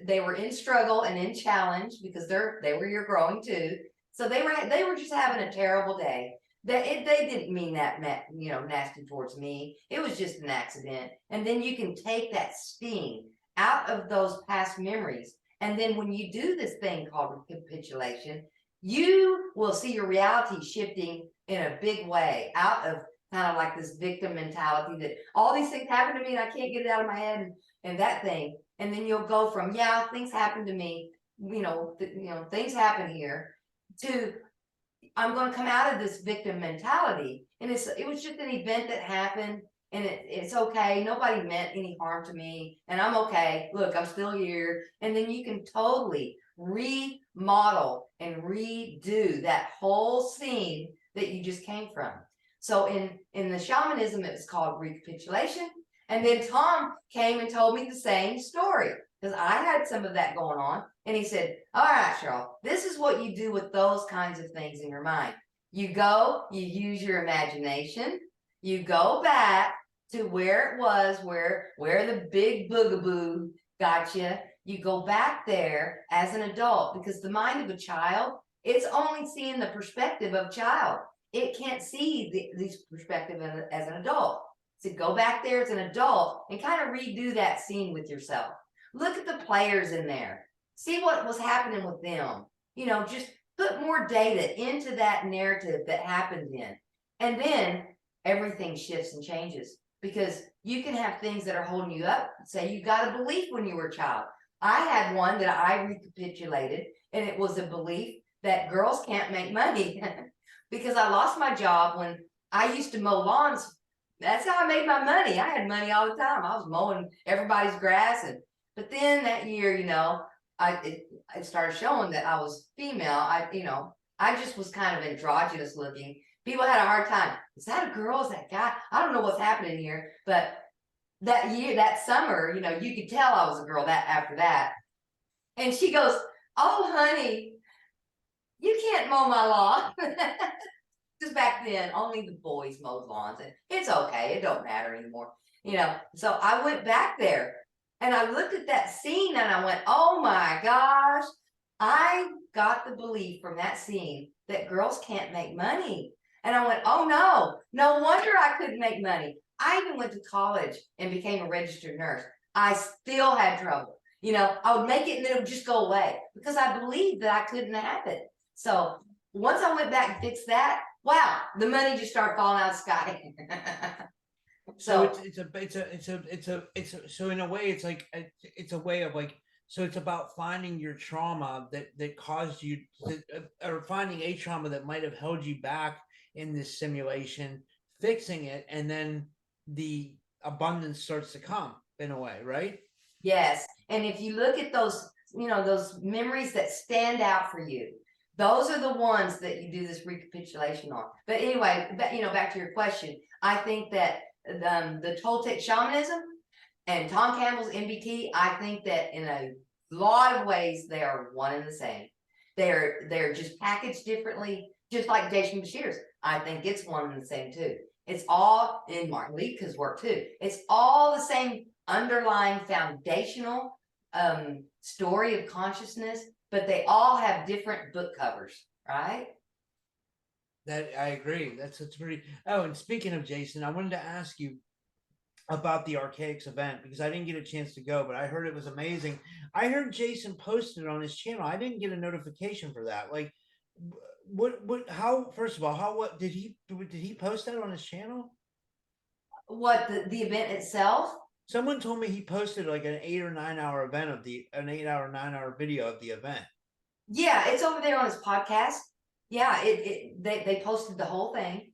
They were in struggle and in challenge, because they were your growing too. So they were just having a terrible day. They didn't mean that, nasty towards me. It was just an accident. And then you can take that sting out of those past memories. And then when you do this thing called recapitulation, you will see your reality shifting in a big way, out of kind of like this victim mentality that all these things happen to me and I can't get it out of my head, and that thing. And then you'll go from, things happen to me, things happen here, to I'm going to come out of this victim mentality. And it was just an event that happened, and it's okay. Nobody meant any harm to me, and I'm okay. Look, I'm still here. And then you can totally remodel and redo that whole scene that you just came from. So in the shamanism, it was called recapitulation. And then Tom came and told me the same story, because I had some of that going on. And he said, all right, Cheryl, this is what you do with those kinds of things in your mind. You use your imagination, you go back to where it was, where the big boogaboo got you. You go back there as an adult, because the mind of a child, it's only seeing the perspective of a child. It can't see this perspective as an adult. So go back there as an adult and kind of redo that scene with yourself. Look at the players in there. See what was happening with them. Just put more data into that narrative that happened then. And then everything shifts and changes, because you can have things that are holding you up. Say you got a belief when you were a child. I had one that I recapitulated, and it was a belief that girls can't make money because I lost my job when I used to mow lawns. That's how I made my money. I had money all the time. I was mowing everybody's grass. But then that year, it started showing that I was female. I just was kind of androgynous looking. People had a hard time. Is that a girl? Is that guy? I don't know what's happening here. But that summer, you could tell I was a girl that after that. And she goes, "Oh, honey, you can't mow my lawn." Because back then, only the boys mowed lawns, and it's okay. It don't matter anymore. So I went back there and I looked at that scene and I went, "Oh my gosh." I got the belief from that scene that girls can't make money. And I went, "Oh no wonder I couldn't make money." I even went to college and became a registered nurse. I still had trouble. I would make it and then it would just go away because I believed that I couldn't have it. So once I went back and fixed that, wow, the money just started falling out of the sky. So so in a way it's like it's a way of like, so it's about finding your trauma that caused you to, or finding a trauma that might have held you back in this simulation, fixing it, and then the abundance starts to come in a way, right? Yes. And if you look at those memories that stand out for you, those are the ones that you do this recapitulation on. But anyway, back to your question, I think that the Toltec shamanism and Tom Campbell's MBT, I think that in a lot of ways they are one and the same. They're just packaged differently, just like Jason Bashir's. I think it's one and the same too. It's all in Martin Leitke's work too. It's all the same underlying foundational story of consciousness, but they all have different book covers, right? That I agree. That's pretty. Oh, and speaking of Jason, I wanted to ask you about the Archaics event because I didn't get a chance to go, but I heard it was amazing. I heard Jason posted it on his channel. I didn't get a notification for that. Like, how? First of all, what did he post that on his channel? What, the event itself? Someone told me he posted like an 8 or 9 hour event of an 8 hour, 9 hour video of the event. Yeah, it's over there on his podcast. Yeah, they posted the whole thing,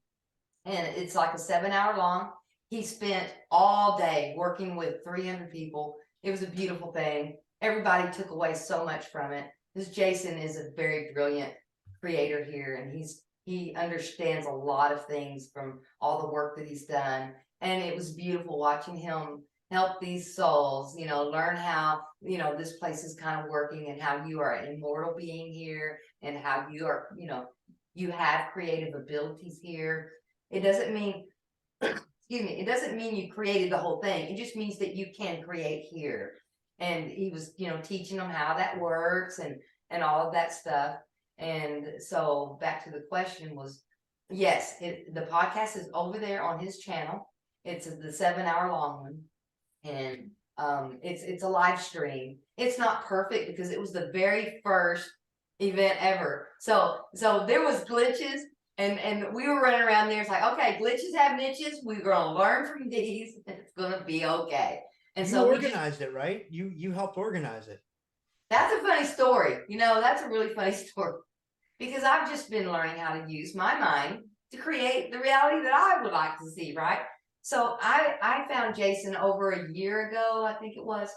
and it's like a 7 hour long. He spent all day working with 300 people. It was a beautiful thing. Everybody took away so much from it. This Jason is a very brilliant creator here, and he understands a lot of things from all the work that he's done. And it was beautiful watching him help these souls, learn how, this place is kind of working and how you are an immortal being here and how you are, you have creative abilities here. It doesn't mean, excuse me, it doesn't mean you created the whole thing. It just means that you can create here. And he was, teaching them how that works and all of that stuff. And so back to the question was, yes, the podcast is over there on his channel. It's the 7 hour long one. And it's a live stream. It's not perfect because it was the very first event ever. So there was glitches and we were running around there. It's like, okay, glitches have niches. We're gonna learn from these. It's gonna be okay. And you organized it, right? You helped organize it. That's a funny story. That's a really funny story because I've just been learning how to use my mind to create the reality that I would like to see, right? So I found Jason over a year ago, I think it was,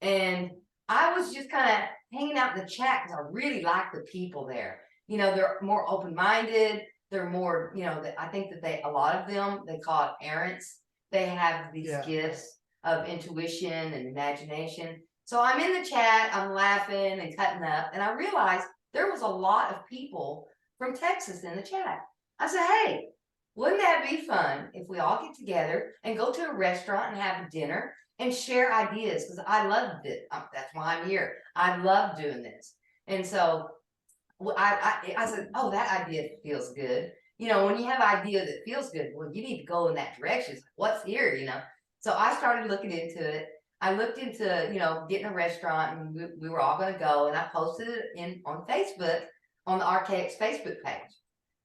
and I was just kind of hanging out in the chat because I really like the people there. They're more open-minded. They're more, I think that a lot of them, they call it errants. They have these gifts of intuition and imagination. So I'm in the chat, I'm laughing and cutting up, and I realized there was a lot of people from Texas in the chat. I said, hey, wouldn't that be fun if we all get together and go to a restaurant and have a dinner and share ideas? Because I loved it. That's why I'm here. I love doing this. And so I said, oh, that idea feels good. When you have an idea that feels good, well, you need to go in that direction. It's like, what's here, So I started looking into it. I looked into, getting a restaurant, and we were all going to go. And I posted it on Facebook, on the Archaics Facebook page.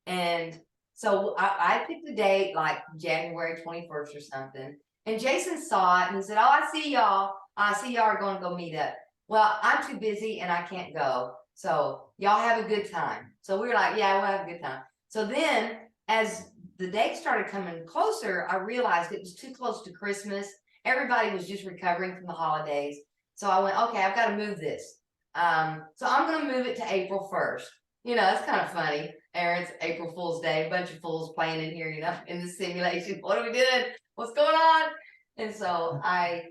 And so I picked the date like January 21st or something. And Jason saw it and he said, oh, I see y'all. I see y'all are going to go meet up. Well, I'm too busy and I can't go. So y'all have a good time. So we were like, yeah, we'll have a good time. So then as the date started coming closer, I realized it was too close to Christmas. Everybody was just recovering from the holidays. So I went, okay, I've got to move this. So I'm going to move it to April 1st. You know, it's kind of funny. Aaron's April Fool's Day, a bunch of fools playing in here, you know, in the simulation. What are we doing? What's going on? And so I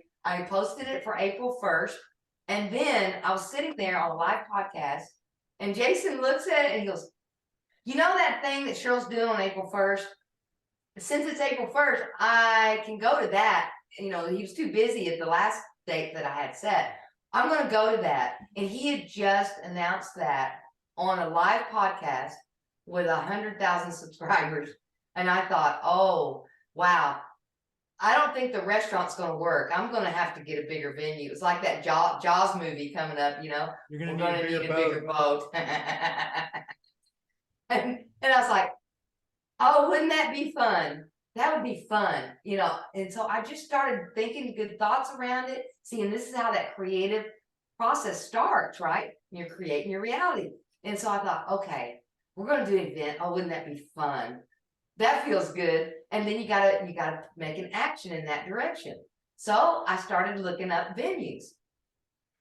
posted it for April 1st. And then I was sitting there on a live podcast, and Jason looks at it and he goes, you know that thing that Cheryl's doing on April 1st? Since it's April 1st, I can go to that. You know, he was too busy at the last date that I had set. I'm going to go to that. And he had just announced that on a live podcast with 100,000 subscribers. And I thought, oh, wow. I don't think the restaurant's going to work. I'm going to have to get a bigger venue. It's like that Jaws movie coming up, you know. You're going to need a bigger boat. and I was like, oh, wouldn't that be fun? That would be fun, you know. And so I just started thinking good thoughts around it, seeing this is how that creative process starts, right? You're creating your reality. And so I thought, okay, we're going to do an event. Oh, wouldn't that be fun? That feels good. And then you gotta make an action in that direction. So I started looking up venues.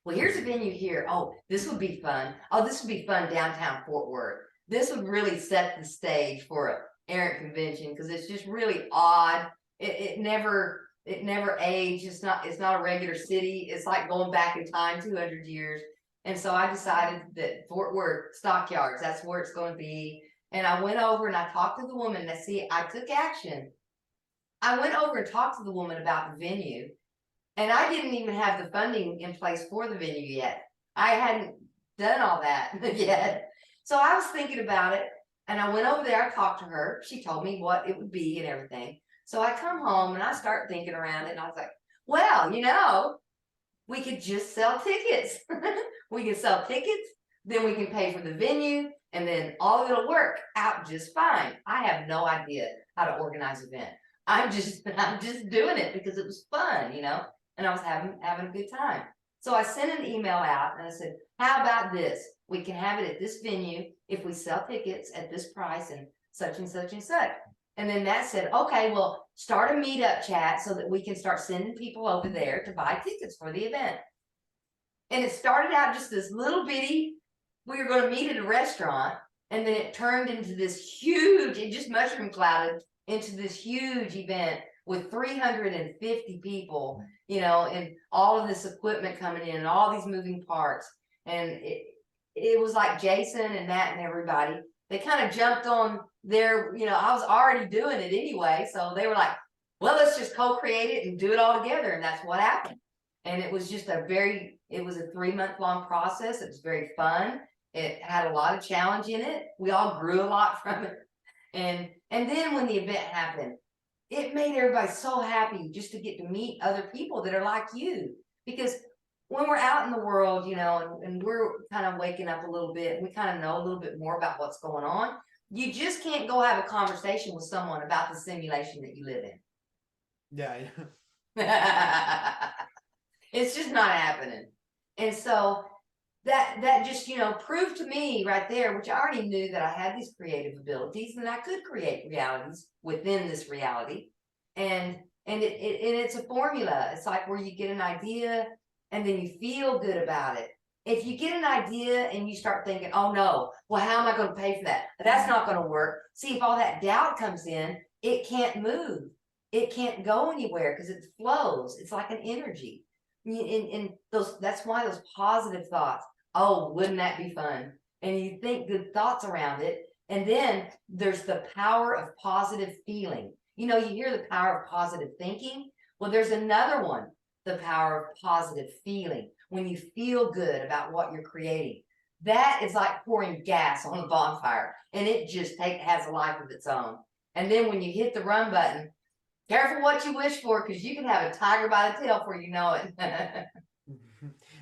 Well, here's a venue here. Oh, this would be fun. Oh, this would be fun downtown Fort Worth. This would really set the stage for a errant convention because it's just really odd. It never aged. It's not a regular city. It's like going back in time 200 years. And so I decided that Fort Worth Stockyards, that's where it's going to be. And I went over and I talked to the woman. And see, I took action. I went over and talked to the woman about the venue. And I didn't even have the funding in place for the venue yet. I hadn't done all that yet. So I was thinking about it. And I went over there, I talked to her. She told me what it would be and everything. So I come home and I start thinking around it. And I was like, well, you know, we could just sell tickets. We can sell tickets. Then we can pay for the venue. And then all of it'll work out just fine. I have no idea how to organize an event. I'm just doing it because it was fun, you know, and I was having a good time. So I sent an email out and I said, how about this? We can have it at this venue if we sell tickets at this price and such and such and such. And then that said, okay, well, start a meetup chat so that we can start sending people over there to buy tickets for the event. And it started out just this little bitty, we were going to meet at a restaurant, and then it turned into this huge, it just mushroom clouded into this huge event with 350 people, you know, and all of this equipment coming in and all these moving parts. And it was like Jason and Matt and everybody, they kind of jumped on their, you know, I was already doing it anyway. So they were like, well, let's just co-create it and do it all together. And that's what happened. And it was just it was a 3-month-long process. It was very fun. It had a lot of challenge in it. We all grew a lot from it. And then when the event happened, it made everybody so happy just to get to meet other people that are like you. Because when we're out in the world, you know, and we're kind of waking up a little bit, we kind of know a little bit more about what's going on. You just can't go have a conversation with someone about the simulation that you live in. Yeah. It's just not happening. And so that just, you know, proved to me right there, which I already knew that I had these creative abilities and I could create realities within this reality. And it's a formula. It's like where you get an idea and then you feel good about it. If you get an idea and you start thinking, oh no, well, how am I going to pay for that? That's not going to work. See, if all that doubt comes in, it can't move. It can't go anywhere because it flows. It's like an energy. And that's why those positive thoughts, oh, wouldn't that be fun? And you think good thoughts around it. And then there's the power of positive feeling. You know, you hear the power of positive thinking. Well, there's another one, the power of positive feeling. When you feel good about what you're creating, that is like pouring gas on a bonfire, and it just has a life of its own. And then when you hit the run button, careful what you wish for, because you can have a tiger by the tail before you know it.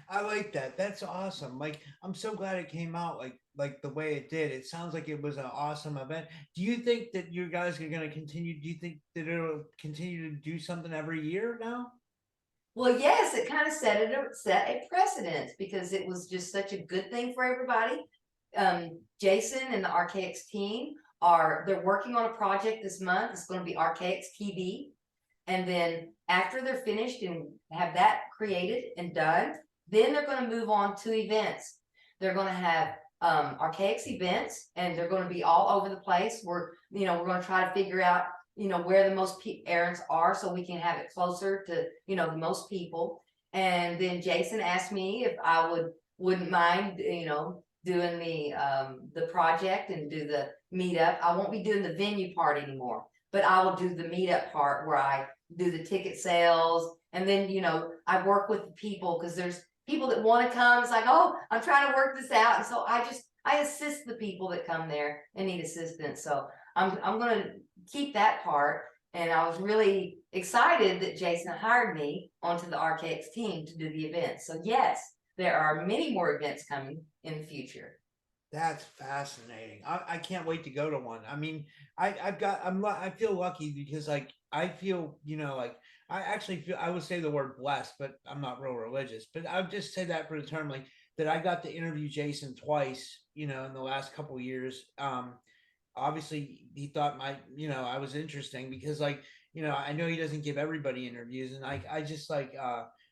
I like that. That's awesome. Like, I'm so glad it came out like the way it did. It sounds like it was an awesome event. Do you think that you guys are going to continue? Do you think that it'll continue to do something every year now? Well, yes, it kind of set a precedent because it was just such a good thing for everybody. Jason and the Archaics team they're working on a project this month. It's going to be Archaics TV. And then after they're finished and have that created and done, Then they're going to move on to events. They're going to have archaics events, and they're going to be all over the place. We're going to try to figure out, where the most errands are, so we can have it closer to, the most people. And then Jason asked me if I wouldn't mind, doing the project and do the meetup. I won't be doing the venue part anymore, but I will do the meetup part where I do the ticket sales. And then, I work with the people, because there's people that want to come. It's like, oh, I'm trying to work this out. And so I assist the people that come there and need assistance. So I'm going to keep that part. And I was really excited that Jason hired me onto the archaics team to do the event. So yes, there are many more events coming in the future. That's fascinating. I can't wait to go to one. I mean, I feel lucky because like I feel, like I actually feel, I would say the word blessed, but I'm not real religious, but I would just say that for the term, like that I got to interview Jason twice, in the last couple of years. Obviously he thought I was interesting because like, I know he doesn't give everybody interviews, and I just like,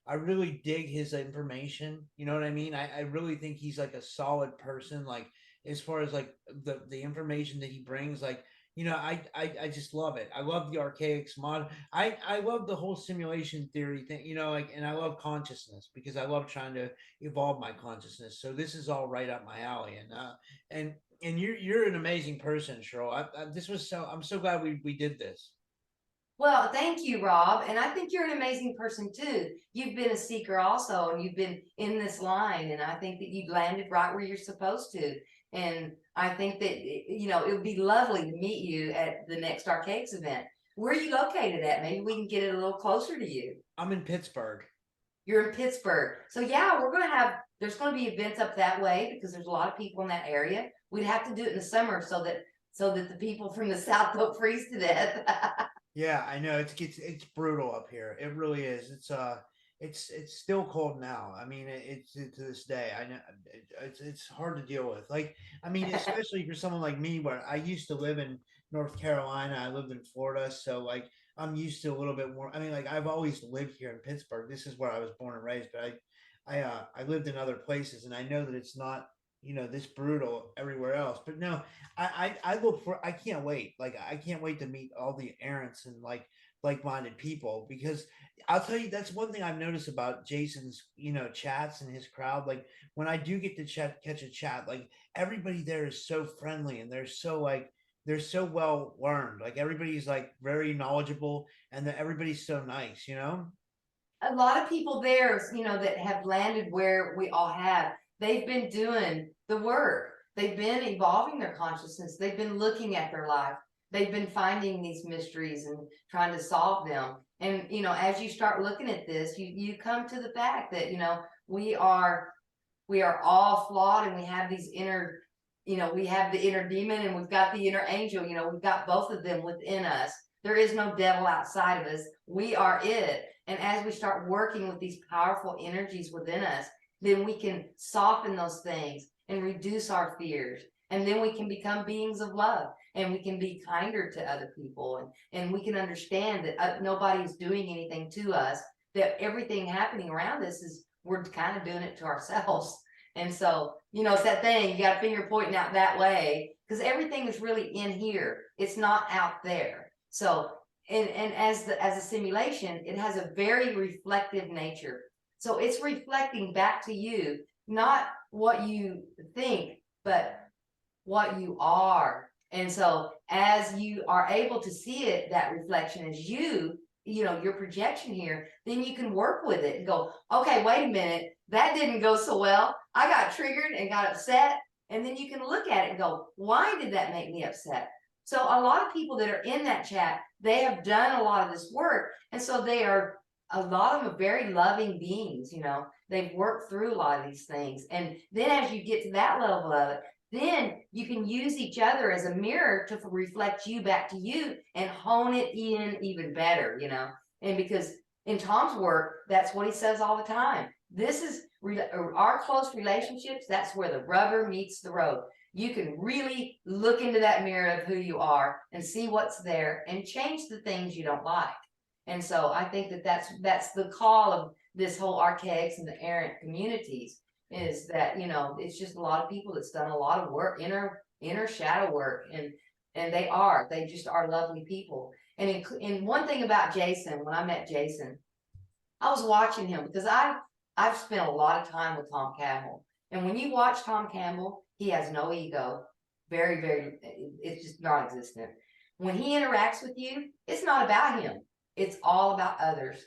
I really dig his information. You know what I mean? I really think he's like a solid person. Like as far as like the information that he brings, like, I just love it. I love the archaics mod. I love the whole simulation theory thing, like, and I love consciousness because I love trying to evolve my consciousness. So this is all right up my alley. And you're an amazing person, Cheryl. I'm so glad we did this. Well, thank you, Rob. And I think you're an amazing person too. You've been a seeker also, and you've been in this line. And I think that you've landed right where you're supposed to. And I think that, it would be lovely to meet you at the next Archaics event. Where are you located at? Maybe we can get it a little closer to you. I'm in Pittsburgh. You're in Pittsburgh. So yeah, there's going to be events up that way because there's a lot of people in that area. We'd have to do it in the summer so that the people from the South don't freeze to death. Yeah, I know it's brutal up here. It really is. It's still cold now. I mean, it's to this day. I know it's hard to deal with. Like, I mean, especially for someone like me, where I used to live in North Carolina, I lived in Florida, so like I'm used to a little bit more. I mean, like I've always lived here in Pittsburgh. This is where I was born and raised, but I lived in other places, and I know that it's not this brutal everywhere else. But no, I can't wait. Like I can't wait to meet all the errants and like-minded people, because I'll tell you, that's one thing I've noticed about Jason's chats and his crowd. Like when I do get to catch a chat, like everybody there is so friendly, and they're so well learned. Like everybody's like very knowledgeable, and that everybody's so nice. A lot of people there, that have landed where we all have, they've been doing the work. They've been evolving their consciousness. They've been looking at their life. They've been finding these mysteries and trying to solve them. And, as you start looking at this, you come to the fact that, we are all flawed, and we have these inner, we have the inner demon, and we've got the inner angel. We've got both of them within us. There is no devil outside of us. We are it. And as we start working with these powerful energies within us, then we can soften those things and reduce our fears. And then we can become beings of love, and we can be kinder to other people. And we can understand that nobody's doing anything to us, that everything happening around us we're kind of doing it to ourselves. And so, it's that thing, you got a finger pointing out that way, because everything is really in here. It's not out there. So, and as a simulation, it has a very reflective nature. So it's reflecting back to you, not what you think, but what you are. And so as you are able to see it, that reflection as your projection here, then you can work with it and go, okay, wait a minute, that didn't go so well. I got triggered and got upset. And then you can look at it and go, why did that make me upset? So a lot of people that are in that chat, they have done a lot of this work. And so a lot of them are very loving beings. They've worked through a lot of these things. And then as you get to that level of it, then you can use each other as a mirror to reflect you back to you and hone it in even better, and because in Tom's work, that's what he says all the time. This is our close relationships. That's where the rubber meets the road. You can really look into that mirror of who you are and see what's there and change the things you don't like. And so I think that that's the call of this whole archaics and the errant communities is that, it's just a lot of people that's done a lot of work, inner shadow work, and they just are lovely people. And one thing about Jason, when I met Jason, I was watching him because I've spent a lot of time with Tom Campbell. And when you watch Tom Campbell, he has no ego. Very, very, it's just non-existent. When he interacts with you, it's not about him. It's all about others.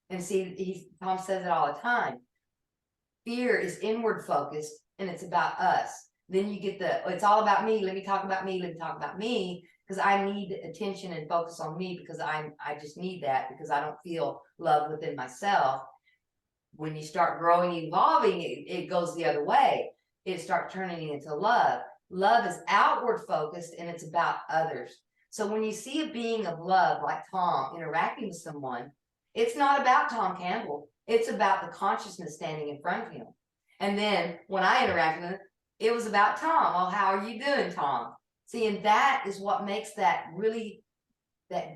And see, Tom says it all the time. Fear is inward focused and it's about us. Then you get it's all about me. Let me talk about me. Let me talk about me. Because I need attention and focus on me, because I just need that, because I don't feel love within myself. When you start growing, evolving, it goes the other way. It starts turning into love. Love is outward focused and it's about others. So when you see a being of love like Tom interacting with someone, it's not about Tom Campbell. It's about the consciousness standing in front of him. And then when I interacted with him, it was about Tom. Oh, how are you doing, Tom? See, and that is what makes that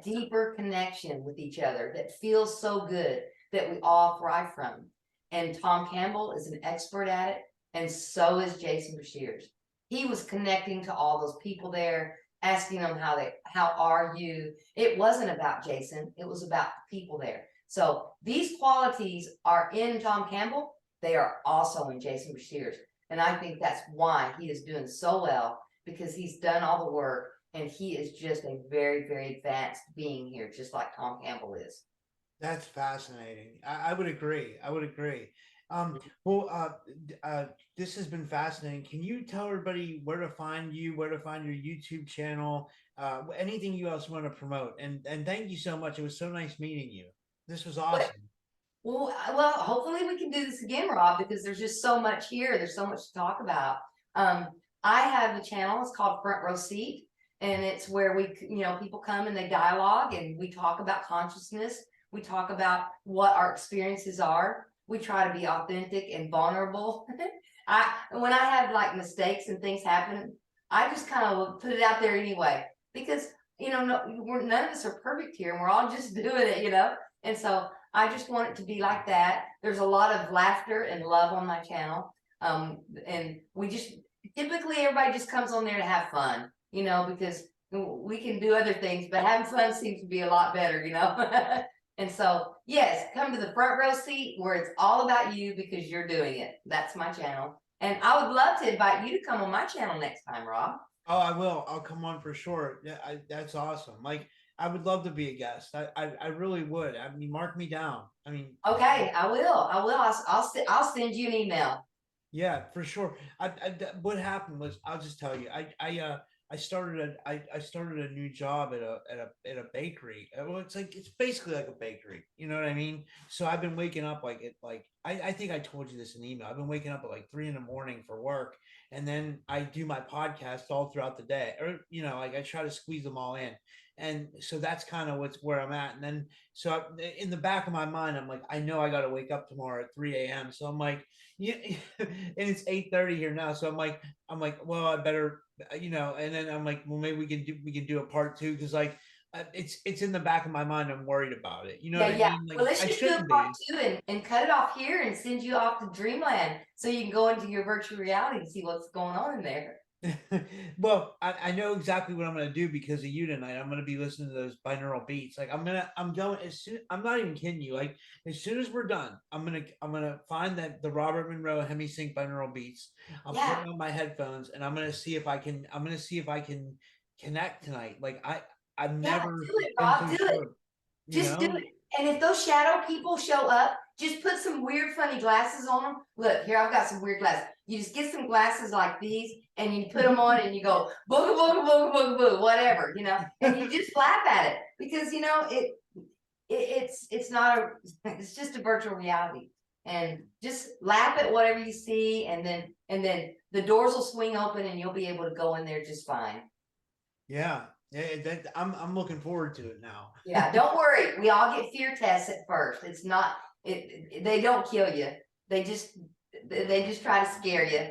deeper connection with each other that feels so good, that we all thrive from. And Tom Campbell is an expert at it, and so is Jason Bashir's. He was connecting to all those people there, asking them how are you? It wasn't about Jason, it was about the people there. So these qualities are in Tom Campbell, they are also in Jason Bashir's. And I think that's why he is doing so well, because he's done all the work and he is just a very, very advanced being here, just like Tom Campbell is. That's fascinating. I would agree. I would agree. Well, this has been fascinating. Can you tell everybody where to find you, where to find your YouTube channel, anything you else want to promote? And thank you so much. It was so nice meeting you. This was awesome. Well, hopefully we can do this again, Rob, because there's just so much here. There's so much to talk about. I have a channel. It's called Front Row Seat, and it's where people come and they dialogue, and we talk about consciousness. We talk about what our experiences are. We try to be authentic and vulnerable. When I have like mistakes and things happen, I just kind of put it out there anyway, because none of us are perfect here, and we're all just doing it, and so I just want it to be like that. There's a lot of laughter and love on my channel. And we just typically everybody just comes on there to have fun, because we can do other things, but having fun seems to be a lot better, And so, yes, come to the Front Row Seat, where it's all about you because you're doing it. That's my channel. And I would love to invite you to come on my channel next time, Rob. Oh, I will. I'll come on for sure. Yeah, that's awesome. Like, I would love to be a guest. I really would. I mean, mark me down. I mean, okay, I will. I'll send you an email. Yeah, for sure. What happened was, I'll just tell you. I started a new job at a bakery. Well, it's basically like a bakery. You know what I mean? So I've been waking up I think I told you this in email. I've been waking up at like 3 a.m. for work, and then I do my podcast all throughout the day, or I try to squeeze them all in. And so that's kind of where I'm at. And then in the back of my mind, I'm like, I know I got to wake up tomorrow at 3 a.m. So I'm like, yeah, and it's 8:30 here now. So I'm like, well, I better, and then I'm like, well, maybe we can do a part two, because it's in the back of my mind. I'm worried about it. You know what I mean? Like, well, let's I just do a shouldn't part be. 2 and cut it off here and send you off to dreamland, so you can go into your virtual reality and see what's going on in there. Well, I know exactly what I'm going to do because of you tonight. I'm going to be listening to those binaural beats. Like, I'm going I'm not even kidding you. Like, as soon as we're done, I'm going to find the Robert Monroe Hemisync binaural beats. I'm putting on my headphones, and I'm going to see if I can connect tonight. Like, I've never do it, been Rob, so do it. sure, Just do it. And if those shadow people show up, just put some weird, funny glasses on them. Look, here, I've got some weird glasses. You just get some glasses like these, and you put them on, and you go, booga, booga, booga, booga, boo, whatever, and you just laugh at it, because, it's not it's just a virtual reality. And just laugh at whatever you see, and then the doors will swing open, and you'll be able to go in there just fine. Yeah. Yeah, I'm looking forward to it now. Yeah, don't worry. We all get fear tests at first. It's not they don't kill you. They just try to scare you.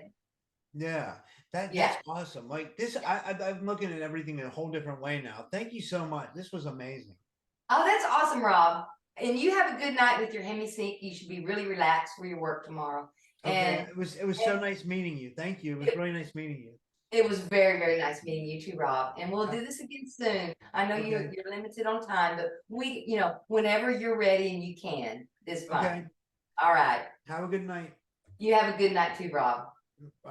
Yeah, that's awesome. Like this, I'm looking at everything in a whole different way now. Thank you so much. This was amazing. Oh, that's awesome, Rob. And you have a good night with your hemi-sync. You should be really relaxed for your work tomorrow. Okay, And it was so nice meeting you. Thank you. It was really nice meeting you. it was very, very nice meeting you too, Rob. And we'll Yeah. do this again soon. I know Okay. you're limited on time, but we, whenever you're ready and you can, it's fine. Okay. All right. Have a good night. You have a good night too, Rob. Bye.